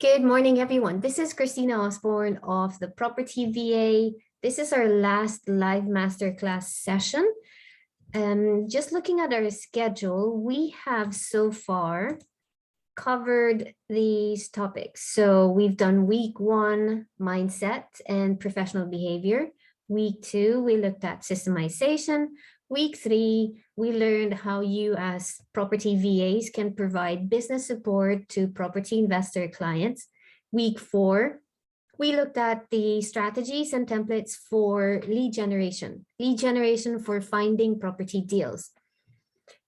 Good morning, everyone. This is Christina Osborne of the Property VA. This is our last live masterclass session. Just looking at our schedule, we have so far covered these topics. So we've done week 1, mindset and professional behavior. Week 2, we looked at systemization. Week 3, we learned how you as property VAs can provide business support to property investor clients. Week 4, we looked at the strategies and templates for lead generation for finding property deals.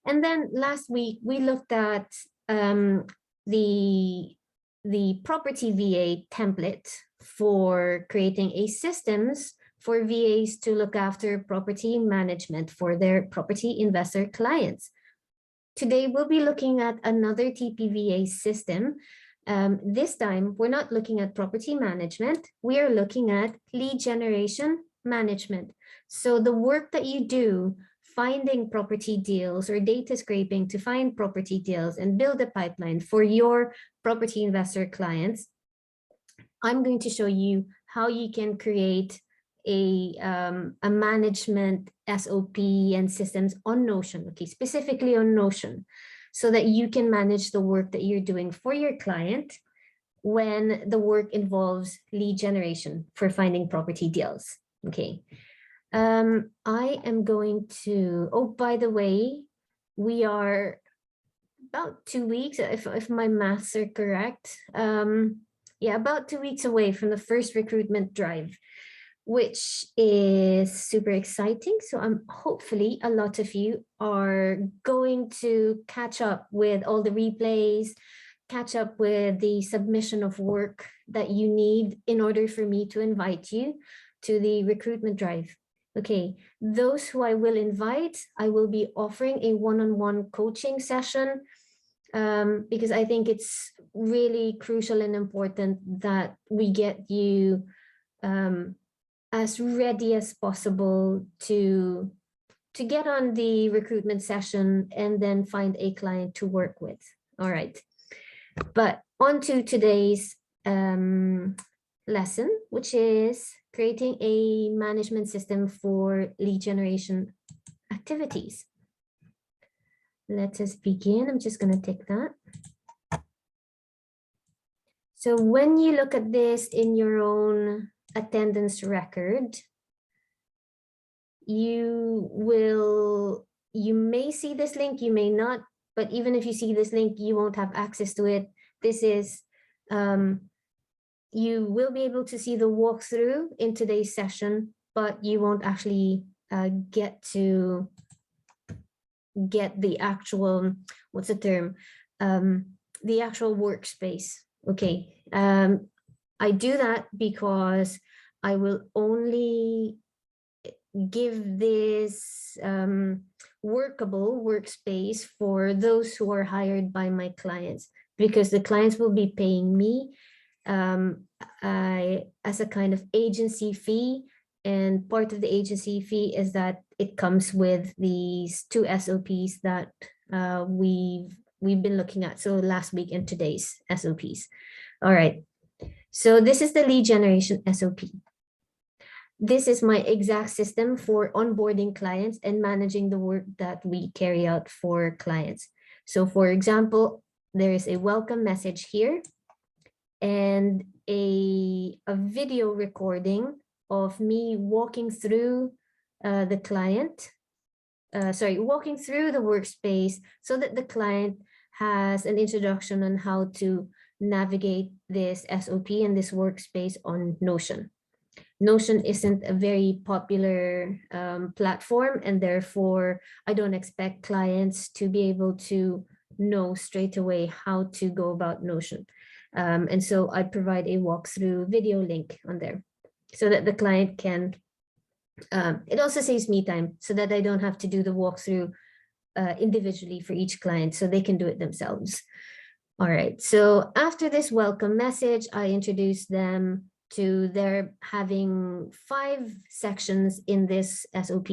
And then last week, we looked at the property VA template for creating a systems for VAs to look after property management for their property investor clients. Today, we'll be looking at another TPVA system. This time, we're not looking at property management. We are looking at lead generation management. So the work that you do finding property deals or data scraping to find property deals and build a pipeline for your property investor clients, I'm going to show you how you can create a management SOP and systems on Notion, okay, specifically on Notion, so that you can manage the work that you're doing for your client when the work involves lead generation for finding property deals, okay. I am going to, oh, by the way, we are about 2 weeks, if my maths are correct. Yeah, about 2 weeks away from the first recruitment drive, which is super exciting. So hopefully a lot of you are going to catch up with all the replays, catch up with the submission of work that you need in order for me to invite you to the recruitment drive. Okay, those who I will invite, I will be offering a one-on-one coaching session because I think it's really crucial and important that we get you as ready as possible to get on the recruitment session and then find a client to work with. All right, but on to today's lesson, which is creating a management system for lead generation activities. Let us begin. I'm just going to take that. So when you look at this in your own attendance record, you may see this link, you may not, but even if you see this link, you won't have access to it. This is, you will be able to see the walkthrough in today's session, but you won't actually get to get the actual, what's the term? The actual workspace, okay. I do that because I will only give this workable workspace for those who are hired by my clients, because the clients will be paying me as a kind of agency fee, and part of the agency fee is that it comes with these 2 SOPs that we've been looking at, so last week and today's SOPs. All right, so this is the lead generation SOP. This is my exact system for onboarding clients and managing the work that we carry out for clients. So for example, there is a welcome message here and a video recording of me walking through walking through the workspace so that the client has an introduction on how to navigate this SOP and this workspace on Notion. Notion isn't a very popular platform, and therefore I don't expect clients to be able to know straight away how to go about Notion. And so I provide a walkthrough video link on there so that the client can, it also saves me time so that I don't have to do the walkthrough individually for each client, so they can do it themselves. All right, so after this welcome message, I introduce them to their having 5 sections in this SOP.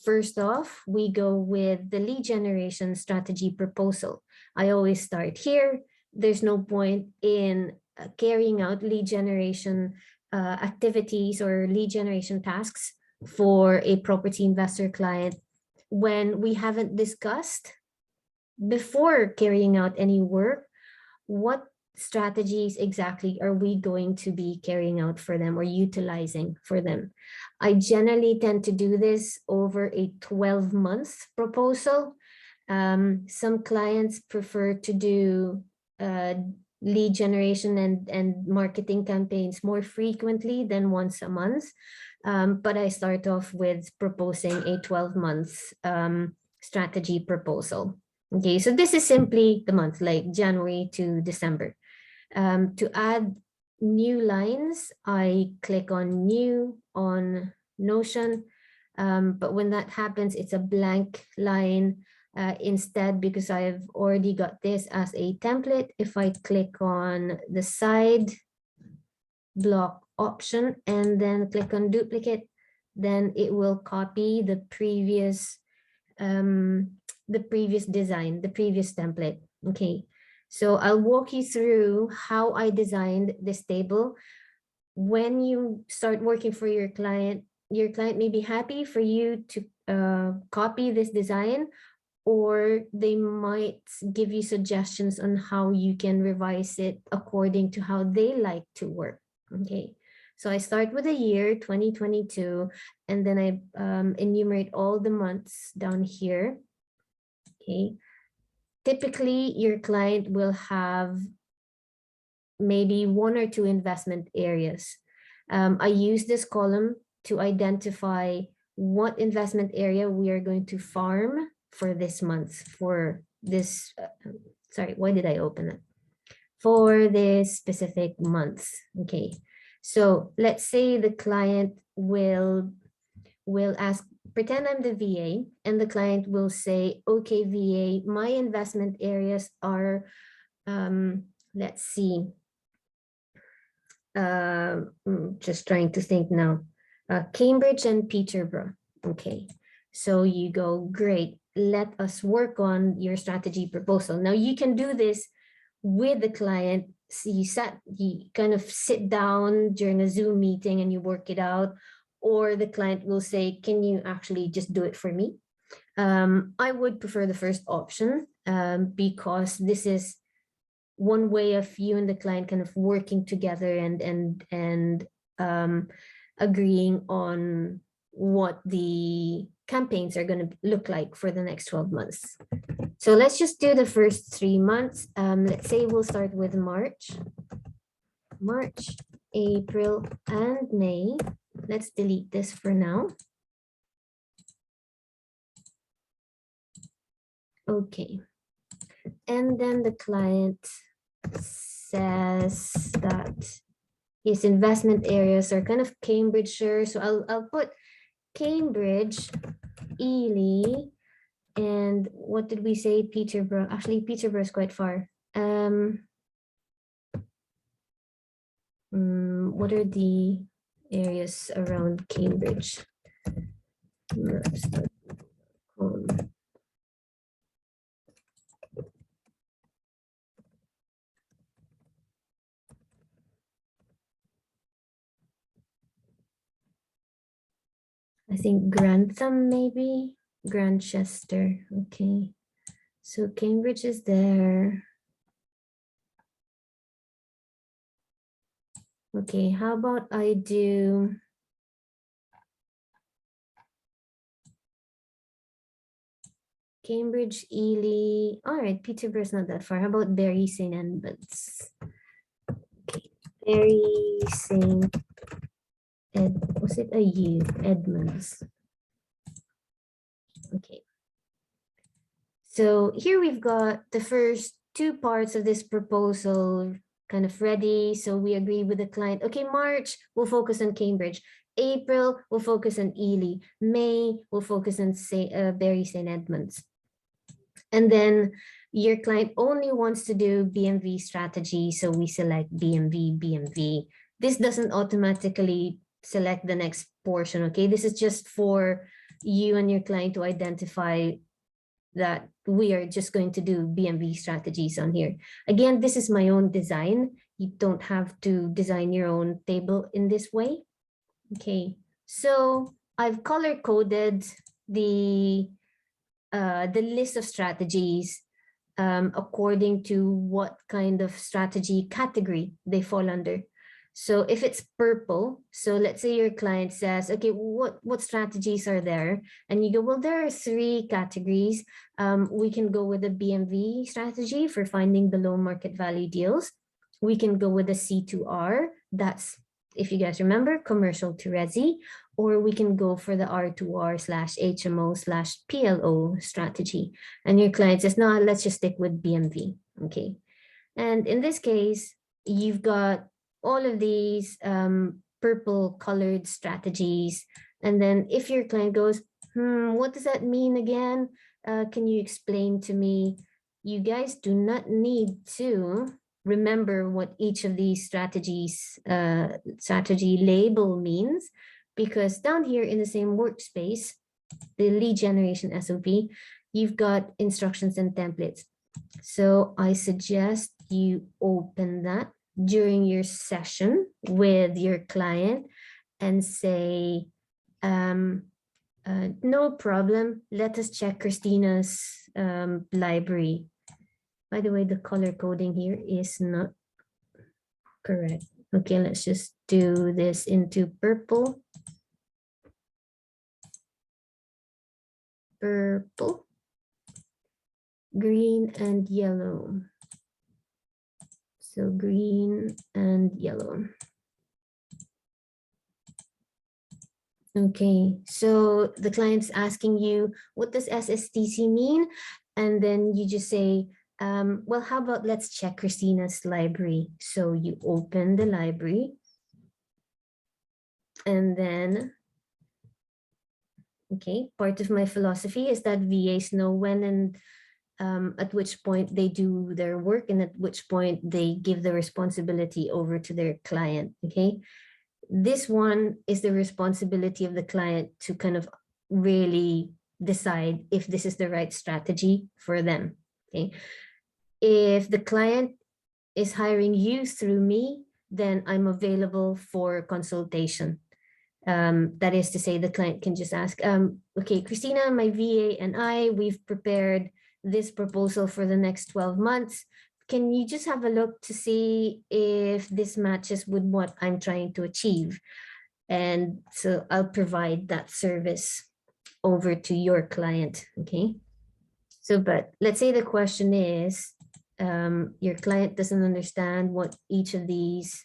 First off, we go with the lead generation strategy proposal. I always start here. there's no point in carrying out lead generation activities or lead generation tasks for a property investor client when we haven't discussed before carrying out any work what strategies exactly are we going to be carrying out for them or utilizing for them. I generally tend to do this over a 12-month proposal. Some clients prefer to do lead generation and marketing campaigns more frequently than once a month. But I start off with proposing a 12-month strategy proposal. Okay, so this is simply the month, like January to December. To add new lines, I click on new on Notion. But when that happens, it's a blank line instead, because I've already got this as a template. If I click on the side block option and then click on duplicate, then it will copy the previous design, the previous template. Okay, so I'll walk you through how I designed this table. When you start working for your client may be happy for you to copy this design, or they might give you suggestions on how you can revise it according to how they like to work. Okay, so I start with the year 2022, and then I enumerate all the months down here. Okay, typically your client will have maybe 1 or 2 investment areas. I use this column to identify what investment area we are going to farm for this month, for this, sorry, why did I open it? For this specific month. Okay, so let's say the client will ask, pretend I'm the VA, and the client will say, okay, VA, my investment areas are, let's see, just trying to think now, Cambridge and Peterborough. Okay, so you go, great, let us work on your strategy proposal. Now you can do this with the client. So you kind of sit down during a Zoom meeting and you work it out, or the client will say, can you actually just do it for me? I would prefer the first option, because this is one way of you and the client kind of working together and agreeing on what the campaigns are going to look like for the next 12 months. So let's just do the first 3 months. Let's say we'll start with March, April, and May. Let's delete this for now. Okay. And then the client says that his investment areas are kind of Cambridgeshire. So I'll put Cambridge, Ely, and what did we say? Peterborough. Actually, Peterborough is quite far. What are the areas around Cambridge? I think Grantham, maybe Grantchester. Okay, so Cambridge is there. Okay, how about I do Cambridge, Ely. All right, Peterborough's not that far. How about Bury St. Edmunds? Okay, Bury St. Was it a U? Edmunds. Okay. So here we've got the first 2 parts of this proposal kind of ready. So we agree with the client. Okay, March, we'll focus on Cambridge. April, we'll focus on Ely. May, we'll focus on Bury St. Edmunds. And then your client only wants to do BMV strategy. So we select BMV. This doesn't automatically select the next portion. Okay, this is just for you and your client to identify that we are just going to do BMV strategies on here. Again, this is my own design. You don't have to design your own table in this way. Okay, so I've color coded the list of strategies according to what kind of strategy category they fall under. So if it's purple, so let's say your client says, okay, what strategies are there? And you go, well, there are 3 categories. We can go with a BMV strategy for finding below market value deals. We can go with a C2R, that's, if you guys remember, commercial to resi, or we can go for the R2R/HMO/PLO strategy. And your client says, no, let's just stick with BMV, okay? And in this case, you've got all of these purple colored strategies. And then if your client goes, what does that mean again? Can you explain to me? You guys do not need to remember what each of these strategies, strategy label means, because down here in the same workspace, the lead generation SOP, you've got instructions and templates. So I suggest you open that during your session with your client and say, no problem, let us check Christina's library. By the way, the color coding here is not correct. Okay, let's just do this into purple. Purple, green, and yellow. So green and yellow. Okay, so the client's asking you, what does SSTC mean? And then you just say, well, how about let's check Christina's library. So you open the library and then, okay, part of my philosophy is that VAs know when and at which point they do their work and at which point they give the responsibility over to their client, okay? This one is the responsibility of the client to kind of really decide if this is the right strategy for them, okay? If the client is hiring you through me, then I'm available for consultation. That is to say, the client can just ask, okay, Christina, my VA and we've prepared this proposal for the next 12 months. Can you just have a look to see if this matches with what I'm trying to achieve? And so I'll provide that service over to your client, okay? So, but let's say the question is, your client doesn't understand what each of these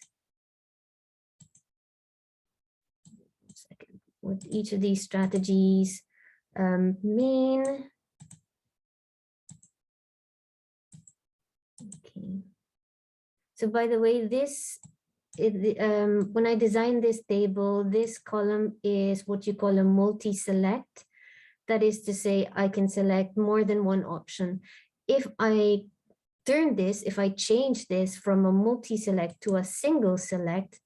strategies mean. Okay. So by the way, when I designed this table, this column is what you call a multi-select. That is to say, I can select more than one option. If I change this from a multi-select to a single select,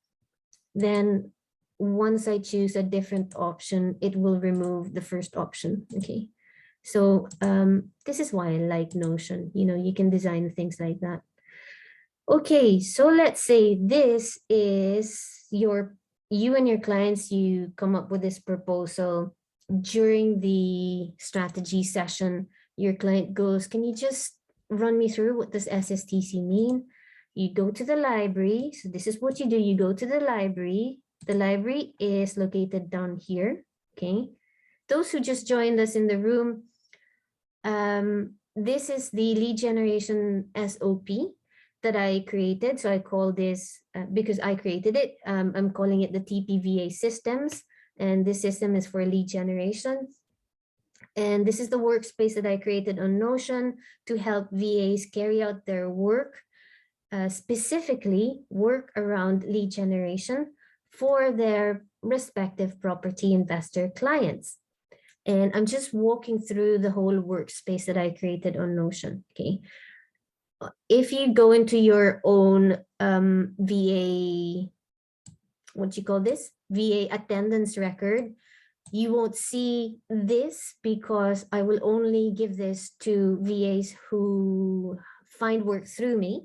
then once I choose a different option, it will remove the first option, okay? So this is why I like Notion. You know, you can design things like that. Okay, so let's say this is you and your clients, you come up with this proposal. During the strategy session, your client goes, can you just run me through what does SSTC mean? You go to the library. So this is what you do. You go to the library. The library is located down here, okay? Those who just joined us in the room, this is the lead generation SOP that I created. So I call this, because I created it, I'm calling it the TPVA systems. And this system is for lead generation. And this is the workspace that I created on Notion to help VAs carry out their work, specifically work around lead generation for their respective property investor clients. And I'm just walking through the whole workspace that I created on Notion, okay? If you go into your own VA, what do you call this? VA attendance record, You won't see this because I will only give this to VAs who find work through me,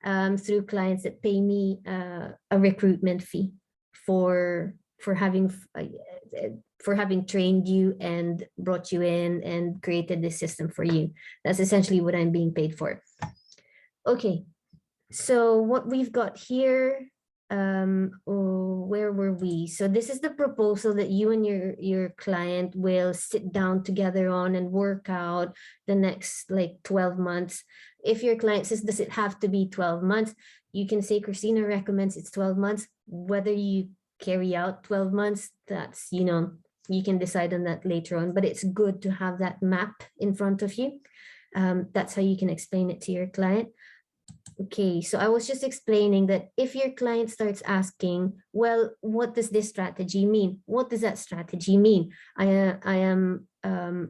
through clients that pay me a recruitment fee for for having for having trained you and brought you in and created this system for you. That's essentially what I'm being paid for. Okay, so what we've got here, where were we? So this is the proposal that you and your client will sit down together on and work out the next like 12 months. If your client says, does it have to be 12 months? You can say, Christina recommends it's 12 months. Whether you carry out 12 months, that's, you know, you can decide on that later on, but it's good to have that map in front of you. That's how you can explain it to your client. Okay, so I was just explaining that if your client starts asking, well, what does this strategy mean? What does that strategy mean? I am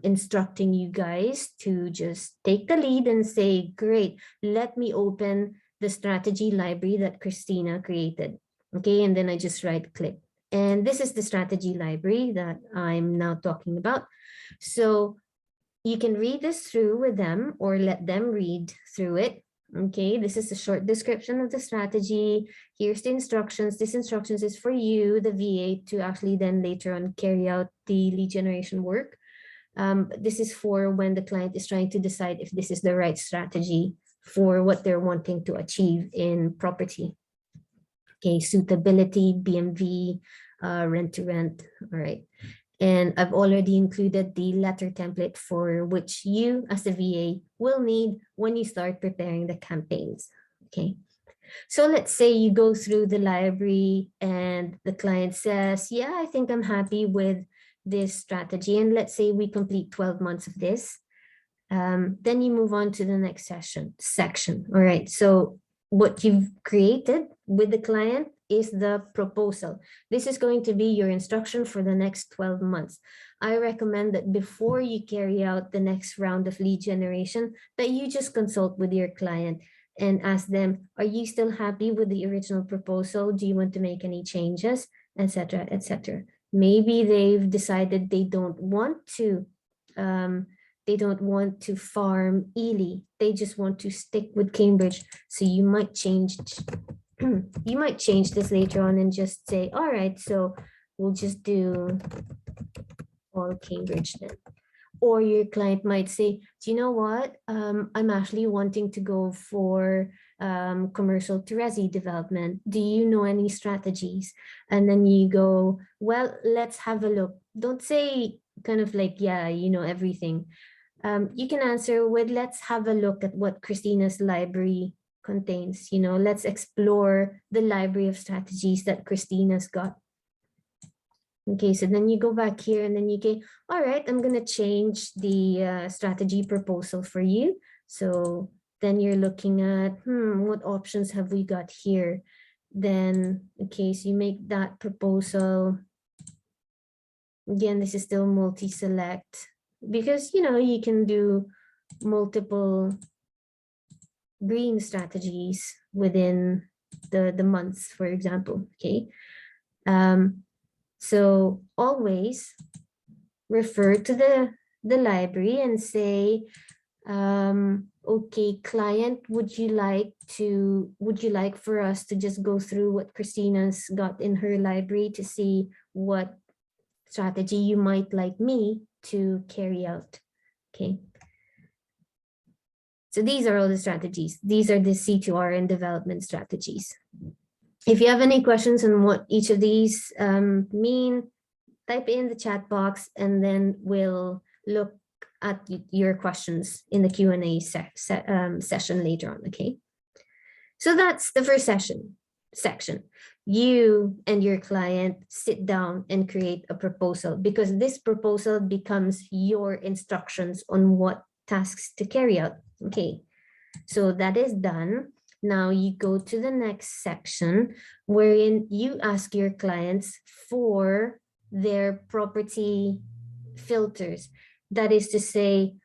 instructing you guys to just take the lead and say, great, let me open the strategy library that Christina created. Okay, and then I just right click. And this is the strategy library that I'm now talking about. So you can read this through with them or let them read through it. Okay, this is a short description of the strategy. Here's the instructions. This instructions is for you, the VA, to actually then later on carry out the lead generation work. This is for when the client is trying to decide if this is the right strategy for what they're wanting to achieve in property. Okay, suitability, BMV, rent to rent, all right. And I've already included the letter template for which you as the VA will need when you start preparing the campaigns. Okay. So let's say you go through the library and the client says, yeah, I think I'm happy with this strategy. And let's say we complete 12 months of this. Then you move on to the next section. All right. So what you've created with the client is the proposal. This is going to be your instruction for the next 12 months. I recommend that before you carry out the next round of lead generation, that you just consult with your client and ask them, are you still happy with the original proposal? Do you want to make any changes, etc., etc. Maybe they've decided they don't want to farm Ely. They just want to stick with Cambridge. So you might change you might change this later on and just say, all right, so we'll just do all Cambridge then. Or your client might say, do you know what? I'm actually wanting to go for commercial to resi development. Do you know any strategies? And then you go, well, let's have a look. Don't say kind of like, yeah, you know everything. You can answer with, let's have a look at what Christina's library contains. You know, let's explore the library of strategies that Christina's got. Okay, so then you go back here and then you get, all right, I'm going to change the strategy proposal for you. So then you're looking at, what options have we got here? Then, okay, so you make that proposal. Again, this is still multi-select because, you know, you can do multiple green strategies within the months, for example, okay? So always refer to the library and say, okay, client, would you like for us to just go through what Christina's got in her library to see what strategy you might like me to carry out? Okay. So these are all the strategies. These are the C2R and development strategies. If you have any questions on what each of these mean, type in the chat box and then we'll look at your questions in the Q&A session later on, okay? So that's the first section. You and your client sit down and create a proposal because this proposal becomes your instructions on what tasks to carry out, okay? So that is done. Now you go to the next section wherein you ask your clients for their property filters. That is to say,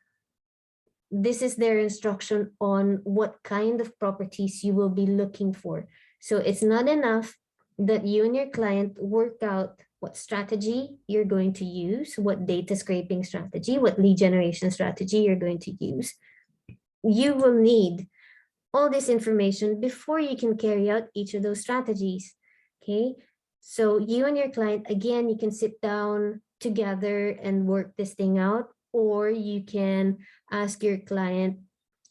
this is their instruction on what kind of properties you will be looking for. So it's not enough that you and your client work out what strategy you're going to use, what data scraping strategy, what lead generation strategy you're going to use. You will need all this information before you can carry out each of those strategies. Okay, so you and your client, again, you can sit down together and work this thing out, or you can ask your client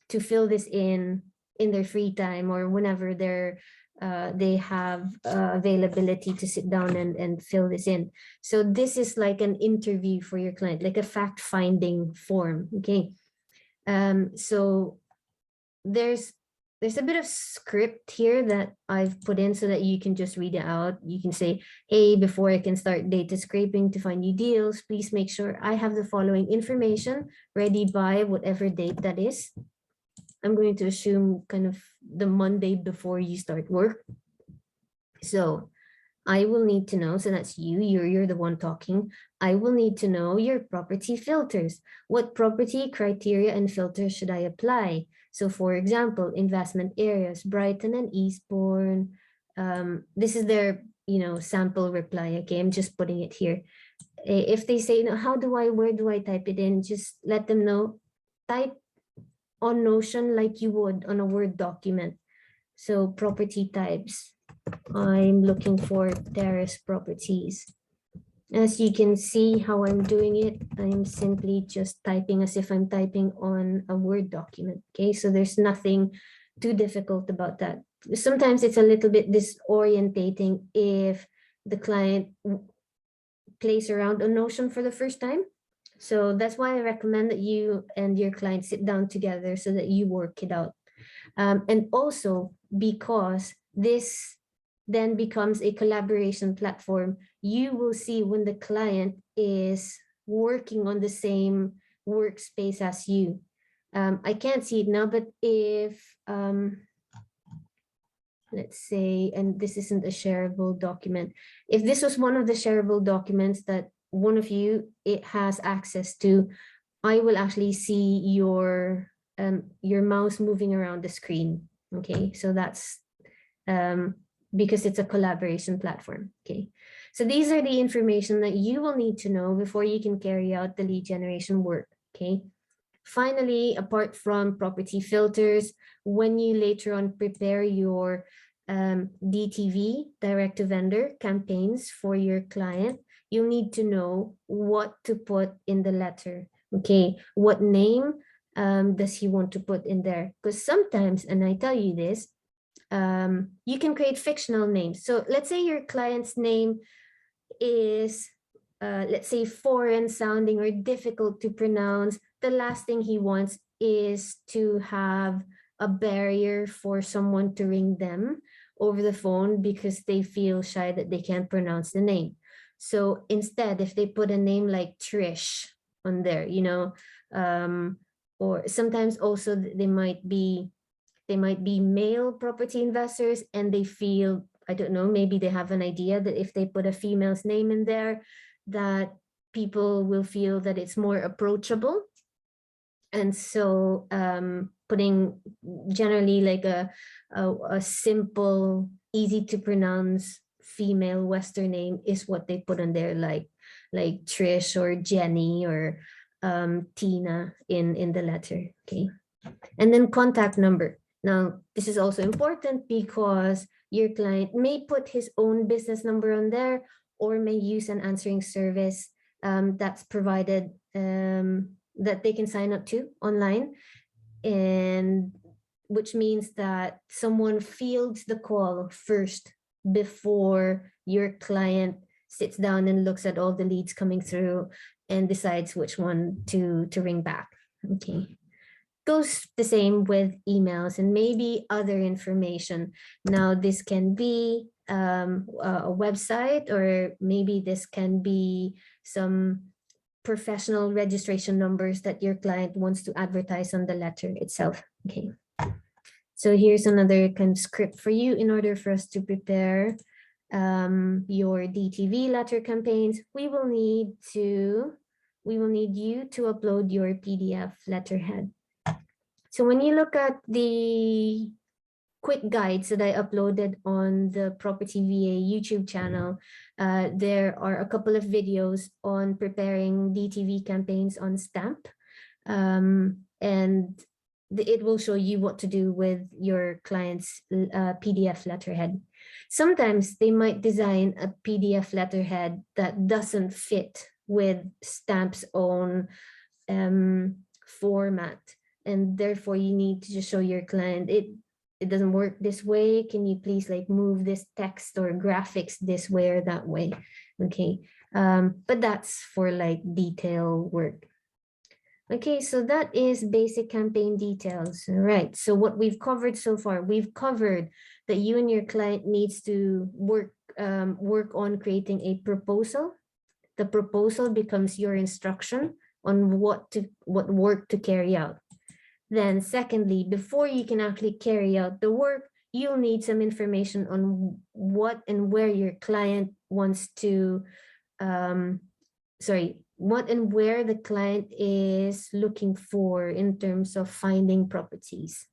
to fill this in their free time or whenever they have availability to sit down and fill this in. So this is like an interview for your client, like a fact-finding form. Okay, so there's a bit of script here that I've put in so that you can just read it out. You can say, hey, before I can start data scraping to find new deals, please make sure I have the following information ready by whatever date that is. I'm going to assume kind of the Monday before you start work. So I will need to know, so that's you're the one talking. I will need to know your property filters. What property criteria and filters should I apply? So for example, investment areas, Brighton and Eastbourne. This is their, sample reply. Okay, I'm just putting it here. If they say, where do I type it in? Just let them know, type on Notion like you would on a Word document. So property types. I'm looking for terrace properties. As you can see how I'm doing it, I'm simply just typing as if I'm typing on a Word document. Okay, so there's nothing too difficult about that. Sometimes it's a little bit disorientating if the client plays around on Notion for the first time. So that's why I recommend that you and your client sit down together so that you work it out. And also because this then becomes a collaboration platform, you will see when the client is working on the same workspace as you. I can't see it now, but if, let's say, and this isn't a shareable document, if this was one of the shareable documents that one of you it has access to, I will actually see your mouse moving around the screen. Okay, so that's because it's a collaboration platform. Okay, so these are the information that you will need to know before you can carry out the lead generation work. Okay, finally, apart from property filters, when you later on prepare your DTV, direct to vendor campaigns for your client, you'll need to know what to put in the letter. Okay, what name does he want to put in there? Because sometimes, and I tell you this, you can create fictional names. So let's say your client's name is, let's say, foreign sounding or difficult to pronounce. The last thing he wants is to have a barrier for someone to ring them over the phone because they feel shy that they can't pronounce the name. So instead, if they put a name like Trish on there, or sometimes also they might be male property investors and they feel, I don't know, maybe they have an idea that if they put a female's name in there, that people will feel that it's more approachable. And so putting generally like a simple, easy to pronounce female Western name is what they put on there, like Trish or Jenny or Tina in the letter. Okay, and then contact number. Now, this is also important because your client may put his own business number on there or may use an answering service that's provided that they can sign up to online, and which means that someone fields the call first before your client sits down and looks at all the leads coming through and decides which one to ring back. Okay. Goes the same with emails and maybe other information. Now, this can be a website, or maybe this can be some professional registration numbers that your client wants to advertise on the letter itself. Okay. So here's another kind of script for you. In order for us to prepare your DTV letter campaigns, we will need you to upload your PDF letterhead. So when you look at the quick guides that I uploaded on the Property VA YouTube channel. There are a couple of videos on preparing DTV campaigns on Stamp. And it will show you what to do with your client's PDF letterhead. Sometimes they might design a PDF letterhead that doesn't fit with Stamp's own format, and therefore you need to just show your client it doesn't work this way. Can you please like move this text or graphics this way or that way? Okay, but that's for like detail work. Okay, so that is basic campaign details. All right, so what we've covered so far, we've covered that you and your client needs to work on creating a proposal. The proposal becomes your instruction on what work to carry out. Then secondly, before you can actually carry out the work, you'll need some information on what and where your client wants to, what and where the client is looking for in terms of finding properties.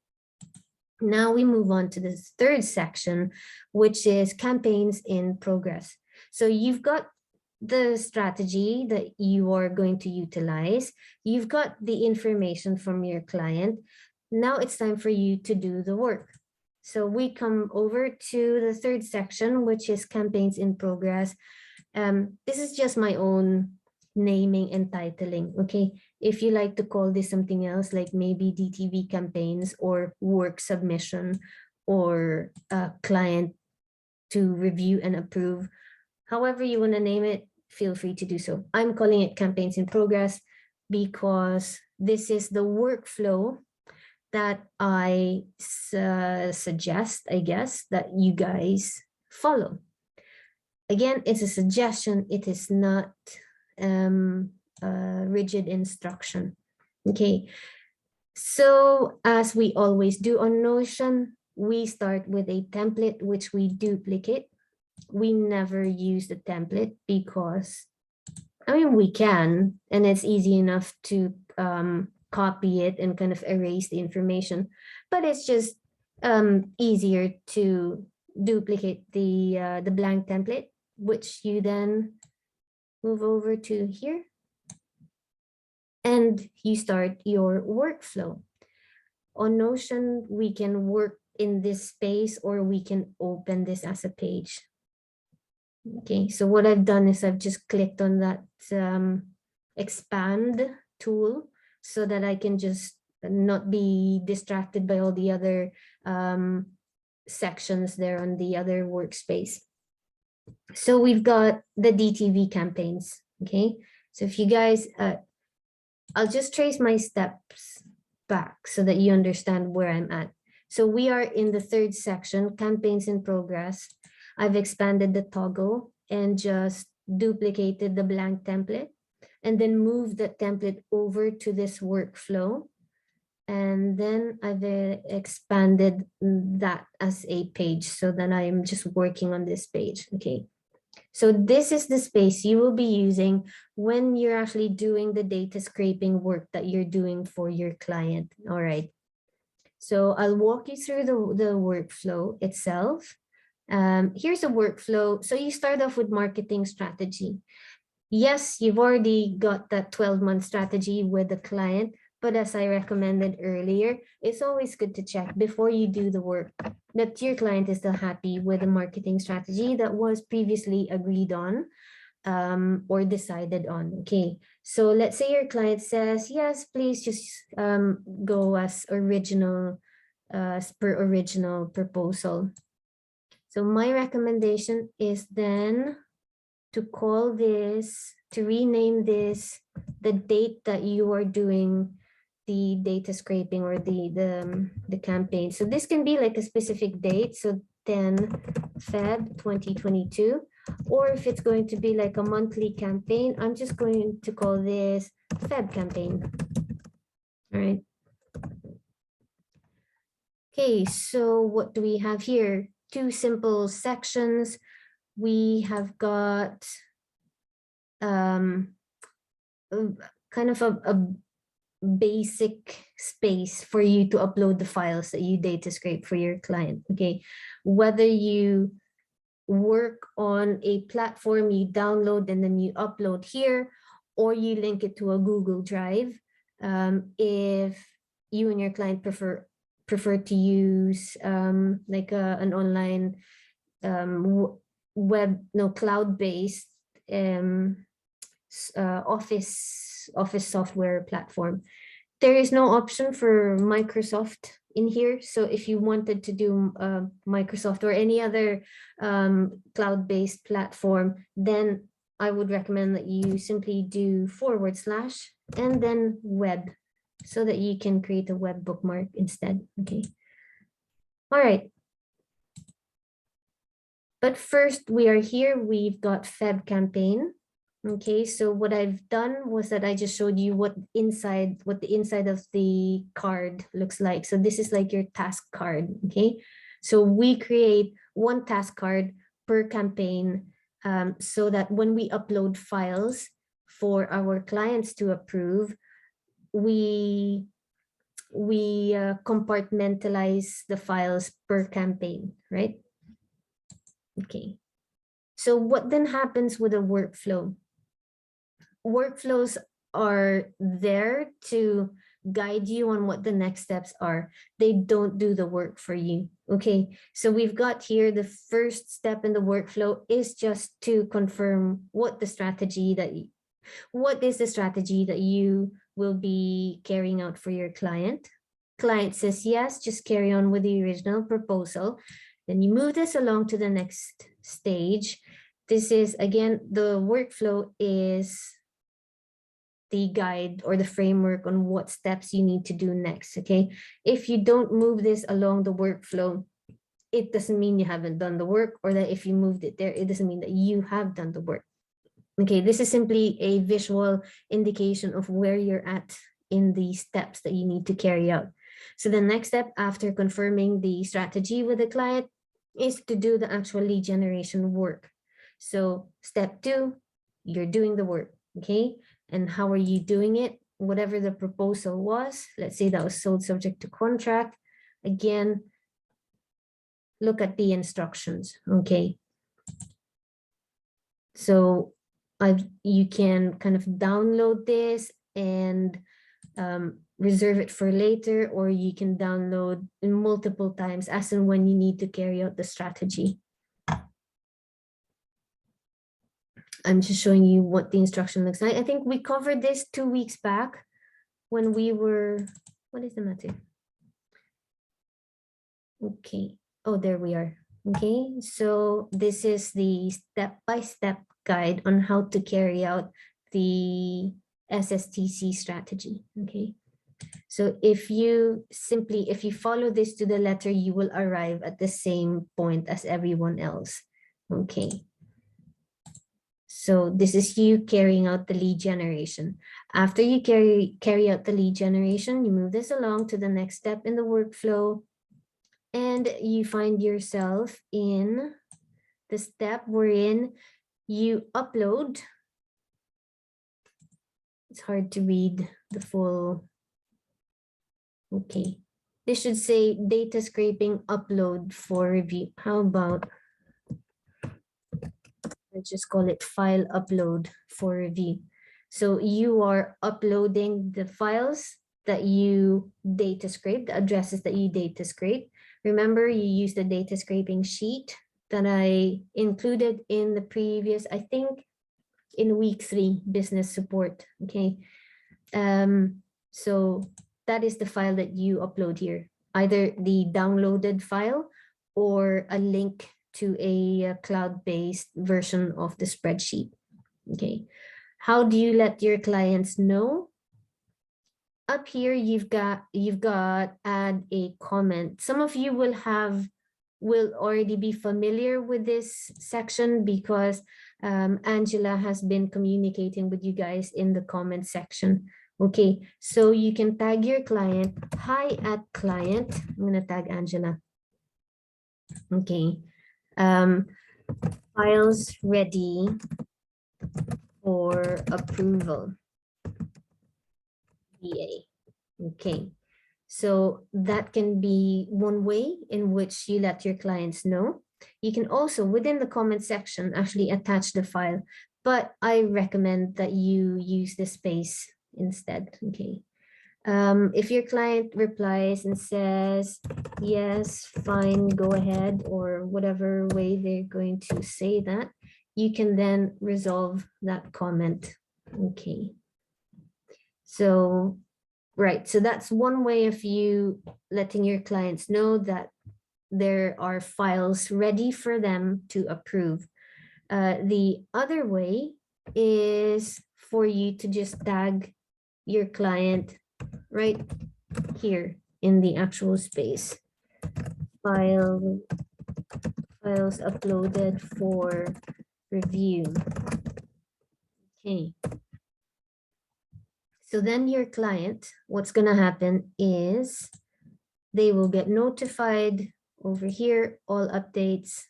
Now we move on to the third section, which is campaigns in progress. So you've got the strategy that you are going to utilize. You've got the information from your client. Now it's time for you to do the work. So we come over to the third section, which is campaigns in progress. This is just my own naming and titling. Okay, if you like to call this something else, like maybe DTV campaigns or work submission or client to review and approve, however you want to name it, feel free to do so. I'm calling it campaigns in progress because this is the workflow that I suggest, I guess, that you guys follow. Again, it's a suggestion. It is not rigid instruction. Okay, so as we always do on Notion, we start with a template which we duplicate. We never use the template because, I mean, we can, and it's easy enough to copy it and kind of erase the information, but it's just easier to duplicate the blank template, which you then move over to here and you start your workflow. On Notion, we can work in this space or we can open this as a page. Okay, so what I've done is I've just clicked on that expand tool so that I can just not be distracted by all the other sections there on the other workspace. So we've got the DTV campaigns. Okay, so if you guys, I'll just trace my steps back so that you understand where I'm at. So we are in the third section, campaigns in progress. I've expanded the toggle and just duplicated the blank template and then moved the template over to this workflow. And then I've expanded that as a page so that I'm just working on this page. Okay, so this is the space you will be using when you're actually doing the data scraping work that you're doing for your client. All right, so I'll walk you through the workflow itself. Here's a workflow. So you start off with marketing strategy. Yes, you've already got that 12-month strategy with the client, but as I recommended earlier, it's always good to check before you do the work that your client is still happy with the marketing strategy that was previously agreed on or decided on. Okay, so let's say your client says, yes, please just go as original, per original proposal. So my recommendation is then to call this, to rename this, the date that you are doing the data scraping or the campaign. So this can be like a specific date, so 10 Feb 2022, or if it's going to be like a monthly campaign, I'm just going to call this Feb campaign. All right. Okay, so what do we have here? Two simple sections. We have got kind of a basic space for you to upload the files that you data scrape for your client. Okay, whether you work on a platform, you download and then you upload here, or you link it to a Google Drive. If you and your client prefer to use like an online cloud-based office software platform, there is no option for Microsoft in here. So if you wanted to do Microsoft or any other cloud-based platform, then I would recommend that you simply do / and then web, so that you can create a web bookmark instead. Okay. All right. But first, we are here. We've got Feb campaign. Okay, so what I've done was that I just showed you what the inside of the card looks like. So this is like your task card. Okay, so we create one task card per campaign, so that when we upload files for our clients to approve, we compartmentalize the files per campaign, right? Okay, so what then happens with a workflow? Workflows are there to guide you on what the next steps are. They don't do the work for you. Okay, so we've got here the first step in the workflow is just to confirm what is the strategy that you will be carrying out for your client. Client says yes, just carry on with the original proposal. Then you move this along to the next stage. This is, again, the workflow is the guide or the framework on what steps you need to do next. Okay, if you don't move this along the workflow, it doesn't mean you haven't done the work, or that if you moved it there, it doesn't mean that you have done the work. Okay, this is simply a visual indication of where you're at in the steps that you need to carry out. So the next step after confirming the strategy with the client is to do the actual lead generation work. So step 2, you're doing the work. Okay, and how are you doing it? Whatever the proposal was, let's say that was sold subject to contract. Again, look at the instructions. Okay, so you can kind of download this and reserve it for later, or you can download multiple times as and when you need to carry out the strategy. I'm just showing you what the instruction looks like. I think we covered this 2 weeks back when we were, what is the matter? Okay, oh, there we are. Okay, so this is the step-by-step guide on how to carry out the SSTC strategy. Okay, so if you follow this to the letter, you will arrive at the same point as everyone else. Okay, so this is you carrying out the lead generation. After you carry out the lead generation, you move this along to the next step in the workflow, and you find yourself in the step wherein you upload. It's hard to read the full. Okay, this should say data scraping upload for review. How about, let's just call it file upload for review. So you are uploading the files that you data scrape, the addresses that you data scrape. Remember, you use the data scraping sheet that I included in the previous, I think in week 3 business support. Okay, so that is the file that you upload here, either the downloaded file or a link to a cloud-based version of the spreadsheet. Okay, how do you let your clients know? Up here, you've got add a comment. Some of you will already be familiar with this section because Angela has been communicating with you guys in the comment section. Okay, so you can tag your client, hi at client. I'm gonna tag Angela. Okay, files ready for approval, VA. Okay, so that can be one way in which you let your clients know. You can also, within the comment section, actually attach the file, but I recommend that you use the space instead. Okay. If your client replies and says, yes, fine, go ahead, or whatever way they're going to say that, you can then resolve that comment. Okay. So, right. So that's one way of you letting your clients know that there are files ready for them to approve. The other way is for you to just tag your client right here in the actual space. Files uploaded for review. Okay. So then your client, what's going to happen is they will get notified over here, all updates.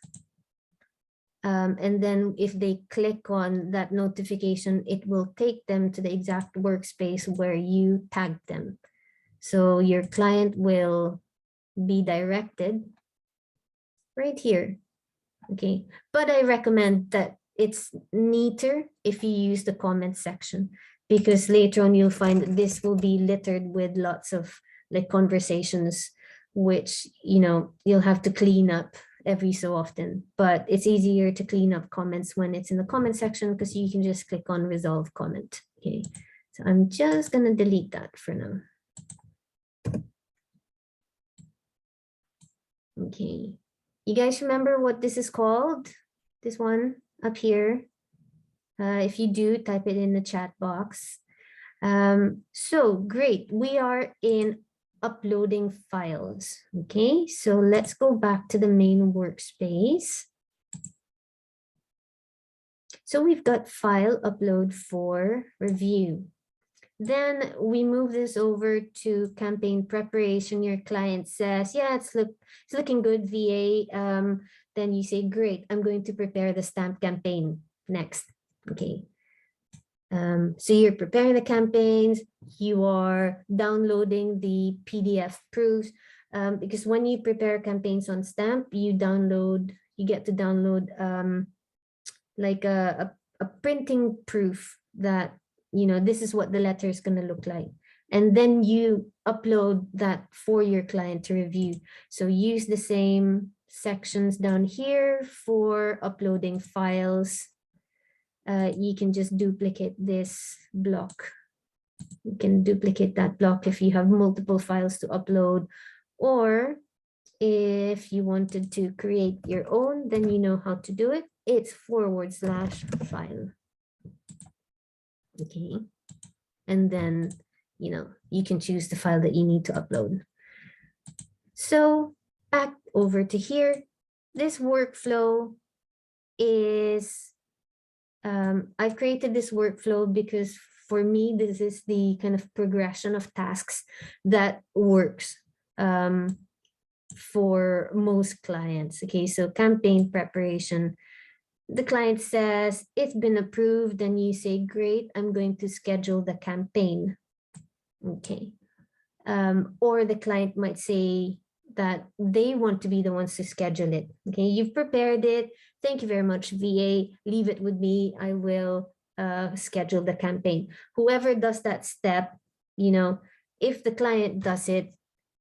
And then if they click on that notification, it will take them to the exact workspace where you tagged them. So your client will be directed right here. Okay, but I recommend that it's neater if you use the comment section, because later on you'll find that this will be littered with lots of like conversations, which, you know, you'll have to clean up every so often. But it's easier to clean up comments when it's in the comment section, because you can just click on resolve comment. Okay, so I'm just going to delete that for now. Okay, you guys remember what this is called? This one up here. If you do, type it in the chat box. So great, we are in uploading files. Okay, so let's go back to the main workspace. So we've got file upload for review. Then we move this over to campaign preparation. Your client says, yeah, it's looking good, VA. Then you say, great, I'm going to prepare the stamp campaign next. Okay. So you're preparing the campaigns, you are downloading the PDF proofs, because when you prepare campaigns on Stamp, you get to download like a printing proof that, you know, this is what the letter is going to look like. And then you upload that for your client to review. So use the same sections down here for uploading files. You can just duplicate this block. You can duplicate that block if you have multiple files to upload, or if you wanted to create your own, then you know how to do it. It's /file. Okay. And then, you know, you can choose the file that you need to upload. So back over to here, this workflow is, I've created this workflow because for me, this is the kind of progression of tasks that works for most clients. Okay, so campaign preparation. The client says it's been approved, and you say, great, I'm going to schedule the campaign. Okay. Or the client might say that they want to be the ones to schedule it. Okay, you've prepared it. Thank you very much, VA. Leave it with me. I will schedule the campaign. Whoever does that step, you know, if the client does it,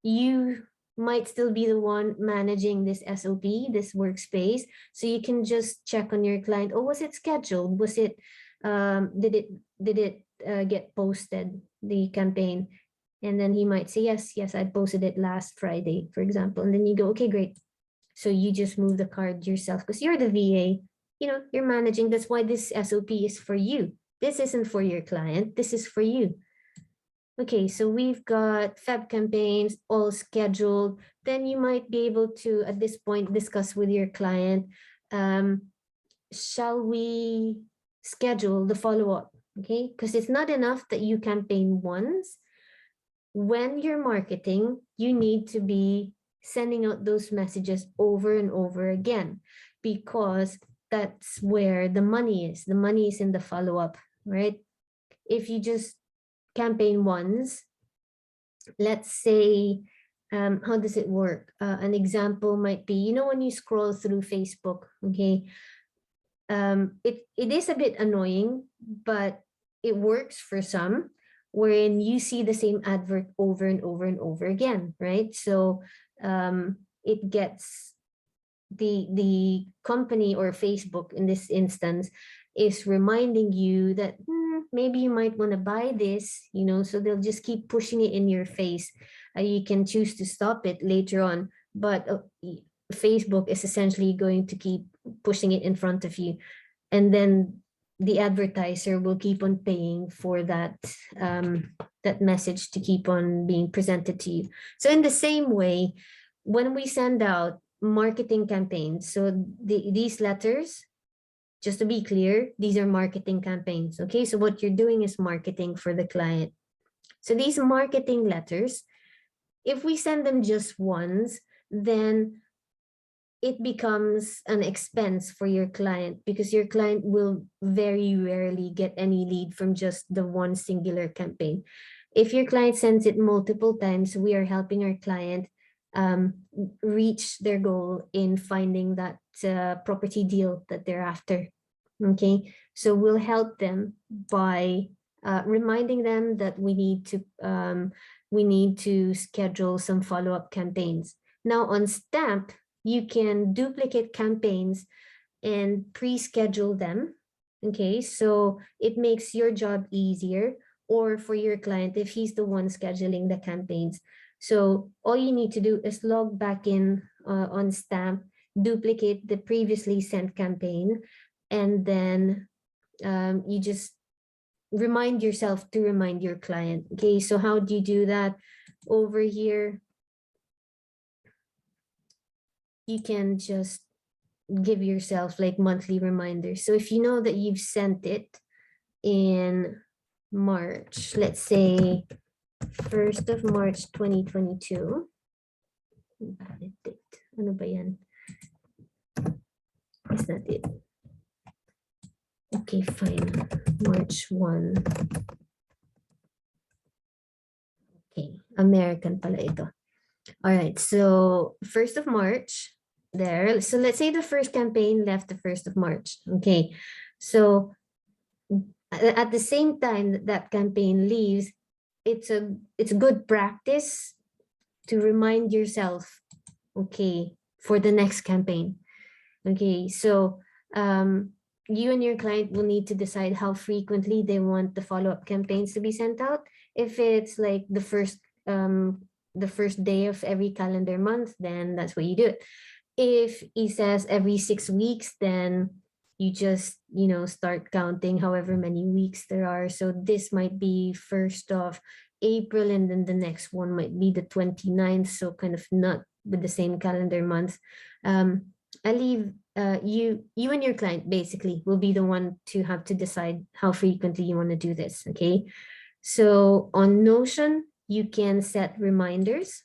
you might still be the one managing this SOP, this workspace. So you can just check on your client. Oh, was it scheduled? Was it, did it get posted, the campaign? And then he might say, yes, I posted it last Friday, for example. And then you go, okay, great. So you just move the card yourself because you're the VA, you know, you're managing. That's why this SOP is for you. This isn't for your client. This is for you. Okay, so we've got Feb campaigns all scheduled. Then you might be able to, at this point, discuss with your client, shall we schedule the follow-up? Okay, because it's not enough that you campaign once. When you're marketing, you need to be sending out those messages over and over again, because that's where the money is. The money is in the follow-up, right? If you just campaign once, let's say, how does it work? An example might be, when you scroll through Facebook, okay, it is a bit annoying, but it works for some, wherein you see the same advert over and over and over again, right? So it gets the company, or Facebook in this instance, is reminding you that maybe you might want to buy this, so they'll just keep pushing it in your face. You can choose to stop it later on, but Facebook is essentially going to keep pushing it in front of you, and then the advertiser will keep on paying for that that message to keep on being presented to you. So in the same way, when we send out marketing campaigns, so these letters, just to be clear, these are marketing campaigns, okay? So what you're doing is marketing for the client. So these marketing letters, if we send them just once, then it becomes an expense for your client, because your client will very rarely get any lead from just the one singular campaign. If your client sends it multiple times, we are helping our client reach their goal in finding that property deal that they're after. Okay, so we'll help them by reminding them that we need to schedule some follow-up campaigns. Now on Stamp, you can duplicate campaigns and pre-schedule them. Okay, so it makes your job easier, or for your client if he's the one scheduling the campaigns. So all you need to do is log back in on Stamp, duplicate the previously sent campaign, and then you just remind yourself to remind your client. Okay, so how do you do that? Over here, you can just give yourself like monthly reminders. So if you know that you've sent it in March, let's say 1st of March 2022. Valid date. Ano ba yan? Is that it? Okay, fine. March 1. Okay, American pala ito. All right, so 1st of March there. So let's say the first campaign left the 1st of March. Okay, so at the same time that campaign leaves, it's good practice to remind yourself, okay, for the next campaign. Okay, so you and your client will need to decide how frequently they want the follow-up campaigns to be sent out. If it's like the first day of every calendar month, then that's what you do it. If he says every 6 weeks, then you just, start counting however many weeks there are. So this might be 1st of April, and then the next one might be the 29th. So kind of not with the same calendar month. I leave you and your client basically will be the one to have to decide how frequently you want to do this. Okay, so on Notion, you can set reminders.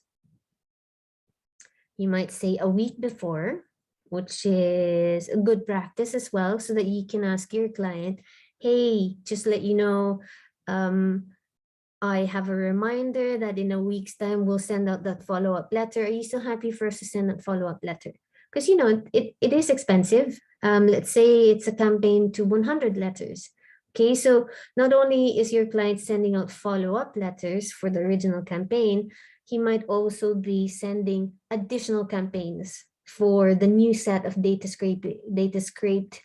You might say a week before, which is a good practice as well, so that you can ask your client, hey, just let you know, I have a reminder that in a week's time, we'll send out that follow-up letter. Are you still happy for us to send that follow-up letter? Because, it is expensive. Let's say it's a campaign to 100 letters. Okay, so not only is your client sending out follow-up letters for the original campaign, he might also be sending additional campaigns for the new set of data scraped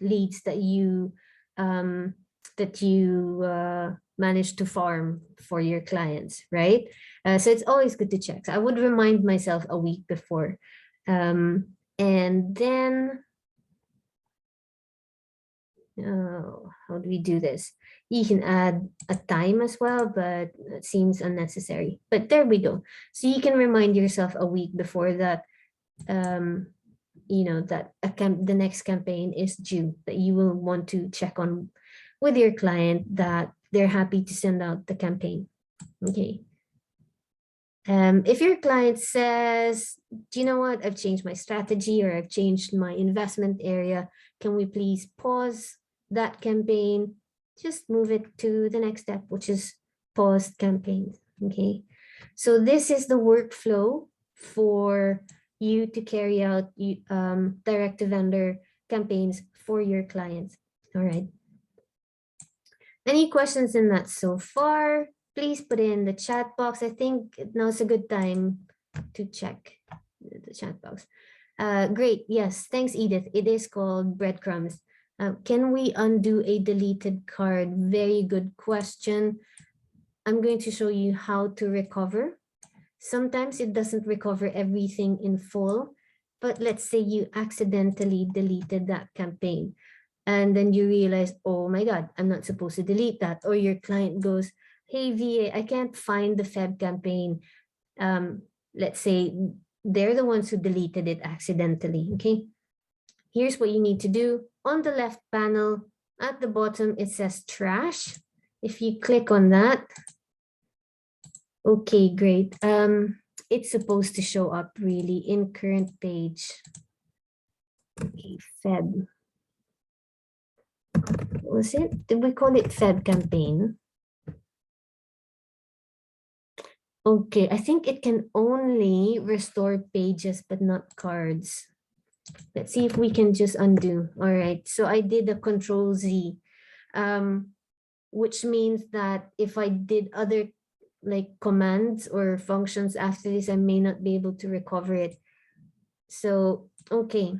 leads that you managed to farm for your clients, right? So it's always good to check. So I would remind myself a week before. And then, how do we do this? You can add a time as well, but it seems unnecessary. But there we go. So you can remind yourself a week before that, the next campaign is due, that you will want to check on with your client that they're happy to send out the campaign. Okay. If your client says, do you know what, I've changed my strategy, or I've changed my investment area, can we please pause that campaign? Just move it to the next step, which is paused campaign. Okay. So this is the workflow for you to carry out direct to vendor campaigns for your clients. All right. Any questions in that so far? Please put it in the chat box. I think now's a good time to check the chat box. Great. Yes. Thanks, Edith. It is called breadcrumbs. Can we undo a deleted card? Very good question. I'm going to show you how to recover. Sometimes it doesn't recover everything in full, but let's say you accidentally deleted that campaign and then you realize, oh my God, I'm not supposed to delete that. Or your client goes, hey, VA, I can't find the Feb campaign. Let's say they're the ones who deleted it accidentally, okay? Here's what you need to do. On the left panel, at the bottom, it says trash. If you click on that, okay, great. It's supposed to show up really in current page. Okay, Feb. What was it? Did we call it Feb campaign? Okay, I think it can only restore pages, but not cards. Let's see if we can just undo. All right, so I did a Control Z, which means that if I did other like commands or functions after this, I may not be able to recover it. So, okay,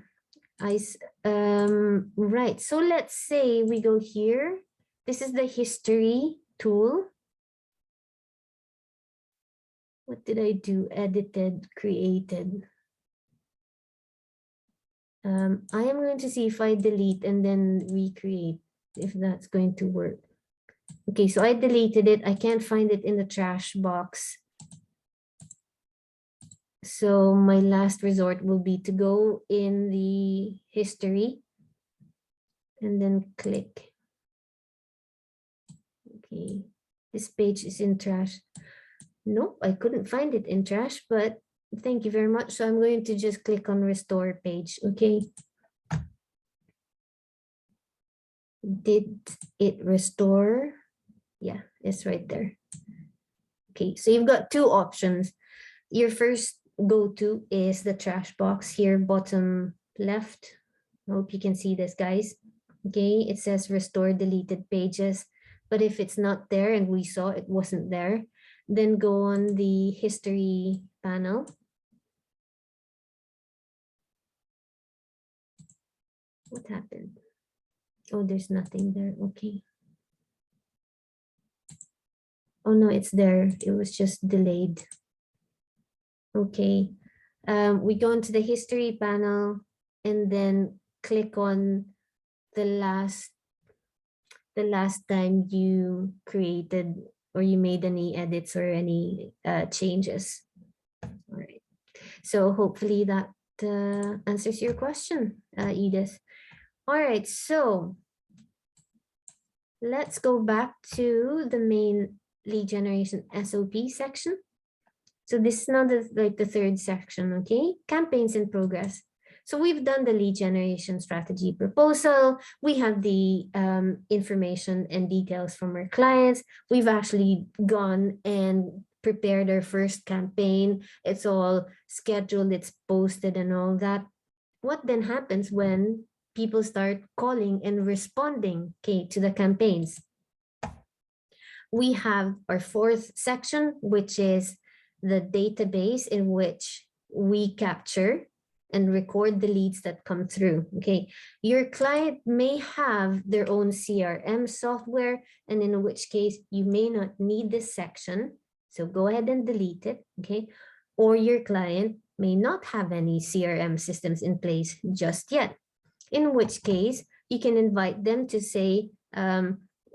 right. So let's say we go here. This is the history tool. What did I do? Edited, created. I am going to see if I delete and then recreate, if that's going to work. Okay, so I deleted it. I can't find it in the trash box. So my last resort will be to go in the history and then click. Okay, this page is in trash. Nope, I couldn't find it in trash, but thank you very much. So I'm going to just click on restore page, okay? Did it restore? Yeah, it's right there. Okay, so you've got two options. Your first go-to is the trash box here, bottom left. I hope you can see this, guys. Okay, it says restore deleted pages. But if it's not there and we saw it wasn't there, then go on the history panel. What happened? Oh, there's nothing there. Okay. Oh no, it's there. It was just delayed. Okay. We go into the history panel and then click on the last time you created or you made any edits or any changes. All right. So hopefully that answers your question, Edith. All right, so let's go back to the main lead generation SOP section. So this is now the third section, okay? Campaigns in progress. So we've done the lead generation strategy proposal. We have the information and details from our clients. We've actually gone and prepared our first campaign. It's all scheduled, it's posted and all that. What then happens when people start calling and responding, okay, to the campaigns? We have our fourth section, which is the database in which we capture and record the leads that come through. Okay, your client may have their own CRM software, and in which case you may not need this section. So go ahead and delete it. Okay, or your client may not have any CRM systems in place just yet, in which case you can invite them to say,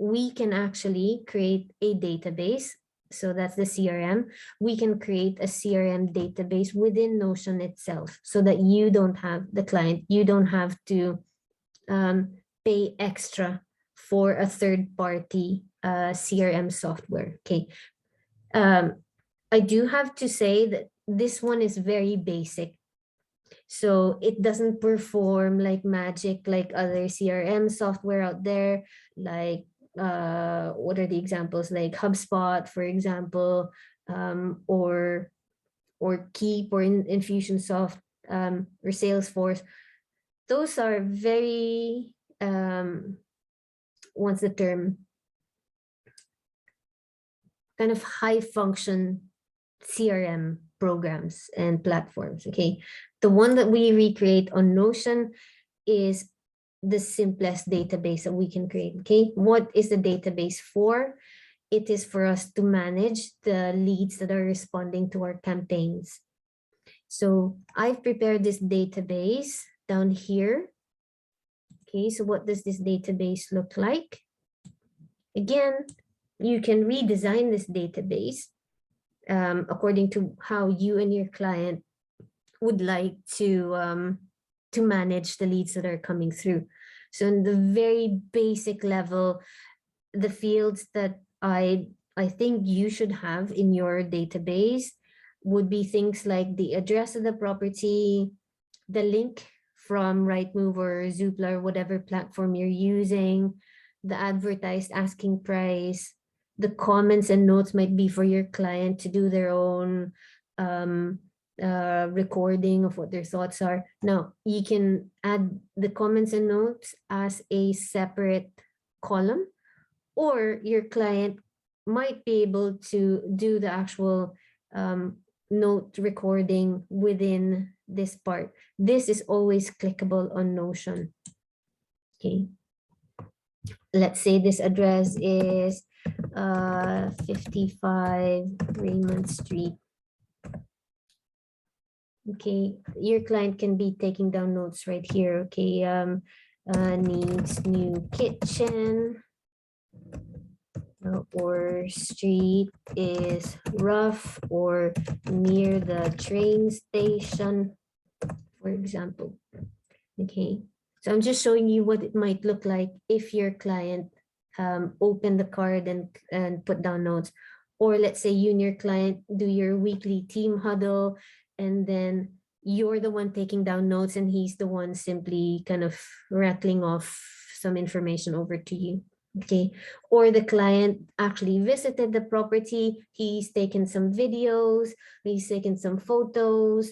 we can actually create a database. So that's the CRM. We can create a CRM database within Notion itself so that you don't have, the client, you don't have to pay extra for a third-party CRM software. Okay. I do have to say that this one is very basic. So it doesn't perform like magic like other CRM software out there, like what are the examples, like HubSpot, for example, or Keep or Infusionsoft or Salesforce. Those are very what's the term? Kind of high function CRM programs and platforms. Okay, the one that we recreate on Notion is the simplest database that we can create. Okay, what is the database for? It is for us to manage the leads that are responding to our campaigns. So I've prepared this database down here. Okay, so what does this database look like? Again, you can redesign this database according to how you and your client would like to manage the leads that are coming through. So in the very basic level, the fields that I think you should have in your database would be things like the address of the property, the link from Rightmove or Zoopla or whatever platform you're using, the advertised asking price, the comments and notes might be for your client to do their own recording of what their thoughts are. Now, you can add the comments and notes as a separate column, or your client might be able to do the actual note recording within this part. This is always clickable on Notion. Okay. Let's say this address is 55 Raymond Street. Okay, your client can be taking down notes right here. Okay, needs new kitchen, or street is rough or near the train station, for example. Okay, so I'm just showing you what it might look like if your client open the card and put down notes. Or let's say you and your client do your weekly team huddle, and then you're the one taking down notes and he's the one simply kind of rattling off some information over to you. Okay, or the client actually visited the property, he's taken some videos, he's taken some photos,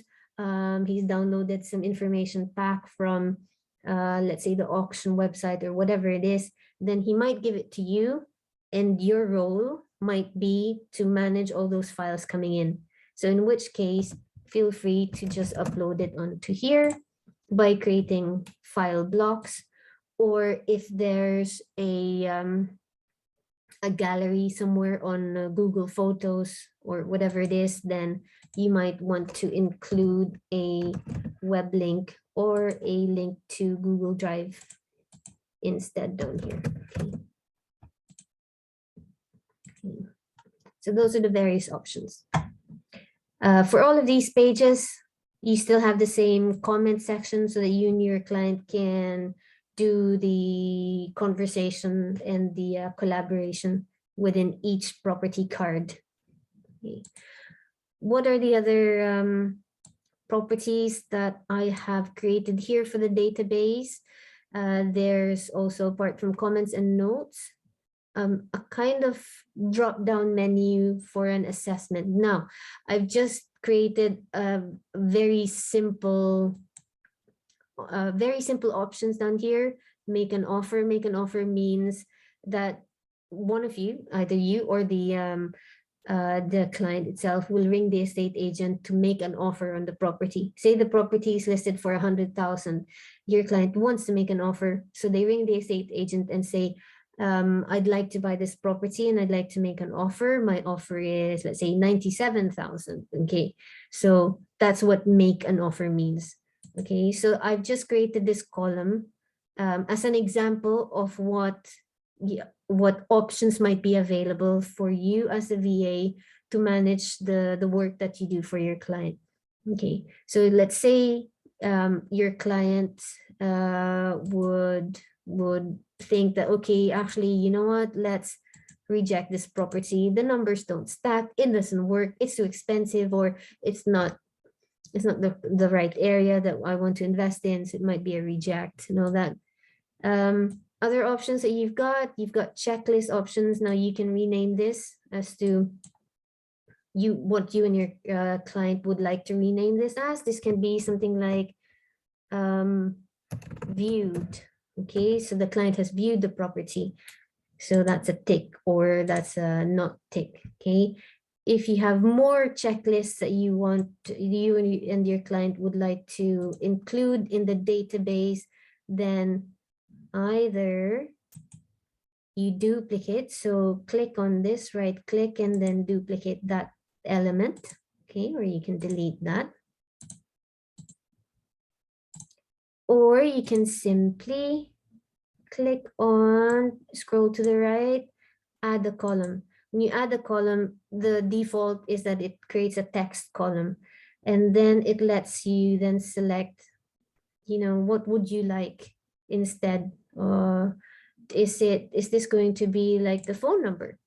he's downloaded some information pack from let's say the auction website or whatever it is, then he might give it to you, and your role might be to manage all those files coming in. So in which case, feel free to just upload it onto here by creating file blocks. Or if there's a gallery somewhere on Google Photos or whatever it is, then you might want to include a web link or a link to Google Drive instead down here. Okay. So those are the various options. For all of these pages, you still have the same comment section so that you and your client can do the conversation and the collaboration within each property card. Okay. What are the other properties that I have created here for the database? There's also, apart from comments and notes, a kind of drop-down menu for an assessment. Now, I've just created a very simple options down here. Make an offer. Make an offer means that one of you, either you or the client itself, will ring the estate agent to make an offer on the property. Say the property is listed for 100,000. Your client wants to make an offer, so they ring the estate agent and say, I'd like to buy this property and I'd like to make an offer. My offer is, let's say, 97,000. Okay, so that's what make an offer means. Okay, so I've just created this column as an example of what options might be available for you as a VA to manage the work that you do for your client. Okay, so let's say your client would think that, okay, actually, you know what, let's reject this property. The numbers don't stack, it doesn't work, it's too expensive, or it's not the right area that I want to invest in, so it might be a reject and all that. Other options that you've got checklist options. Now you can rename this as to what you and your client would like to rename this as. This can be something like viewed. Okay, so the client has viewed the property. So that's a tick, or that's a not tick. Okay, if you have more checklists that you want, you and your client would like to include in the database, then either you duplicate, so click on this, right click, and then duplicate that element. Okay, or you can delete that. Or you can simply click on, scroll to the right, add a column. When you add a column, the default is that it creates a text column, and then it lets you then select, what would you like instead? Is this going to be like the phone number?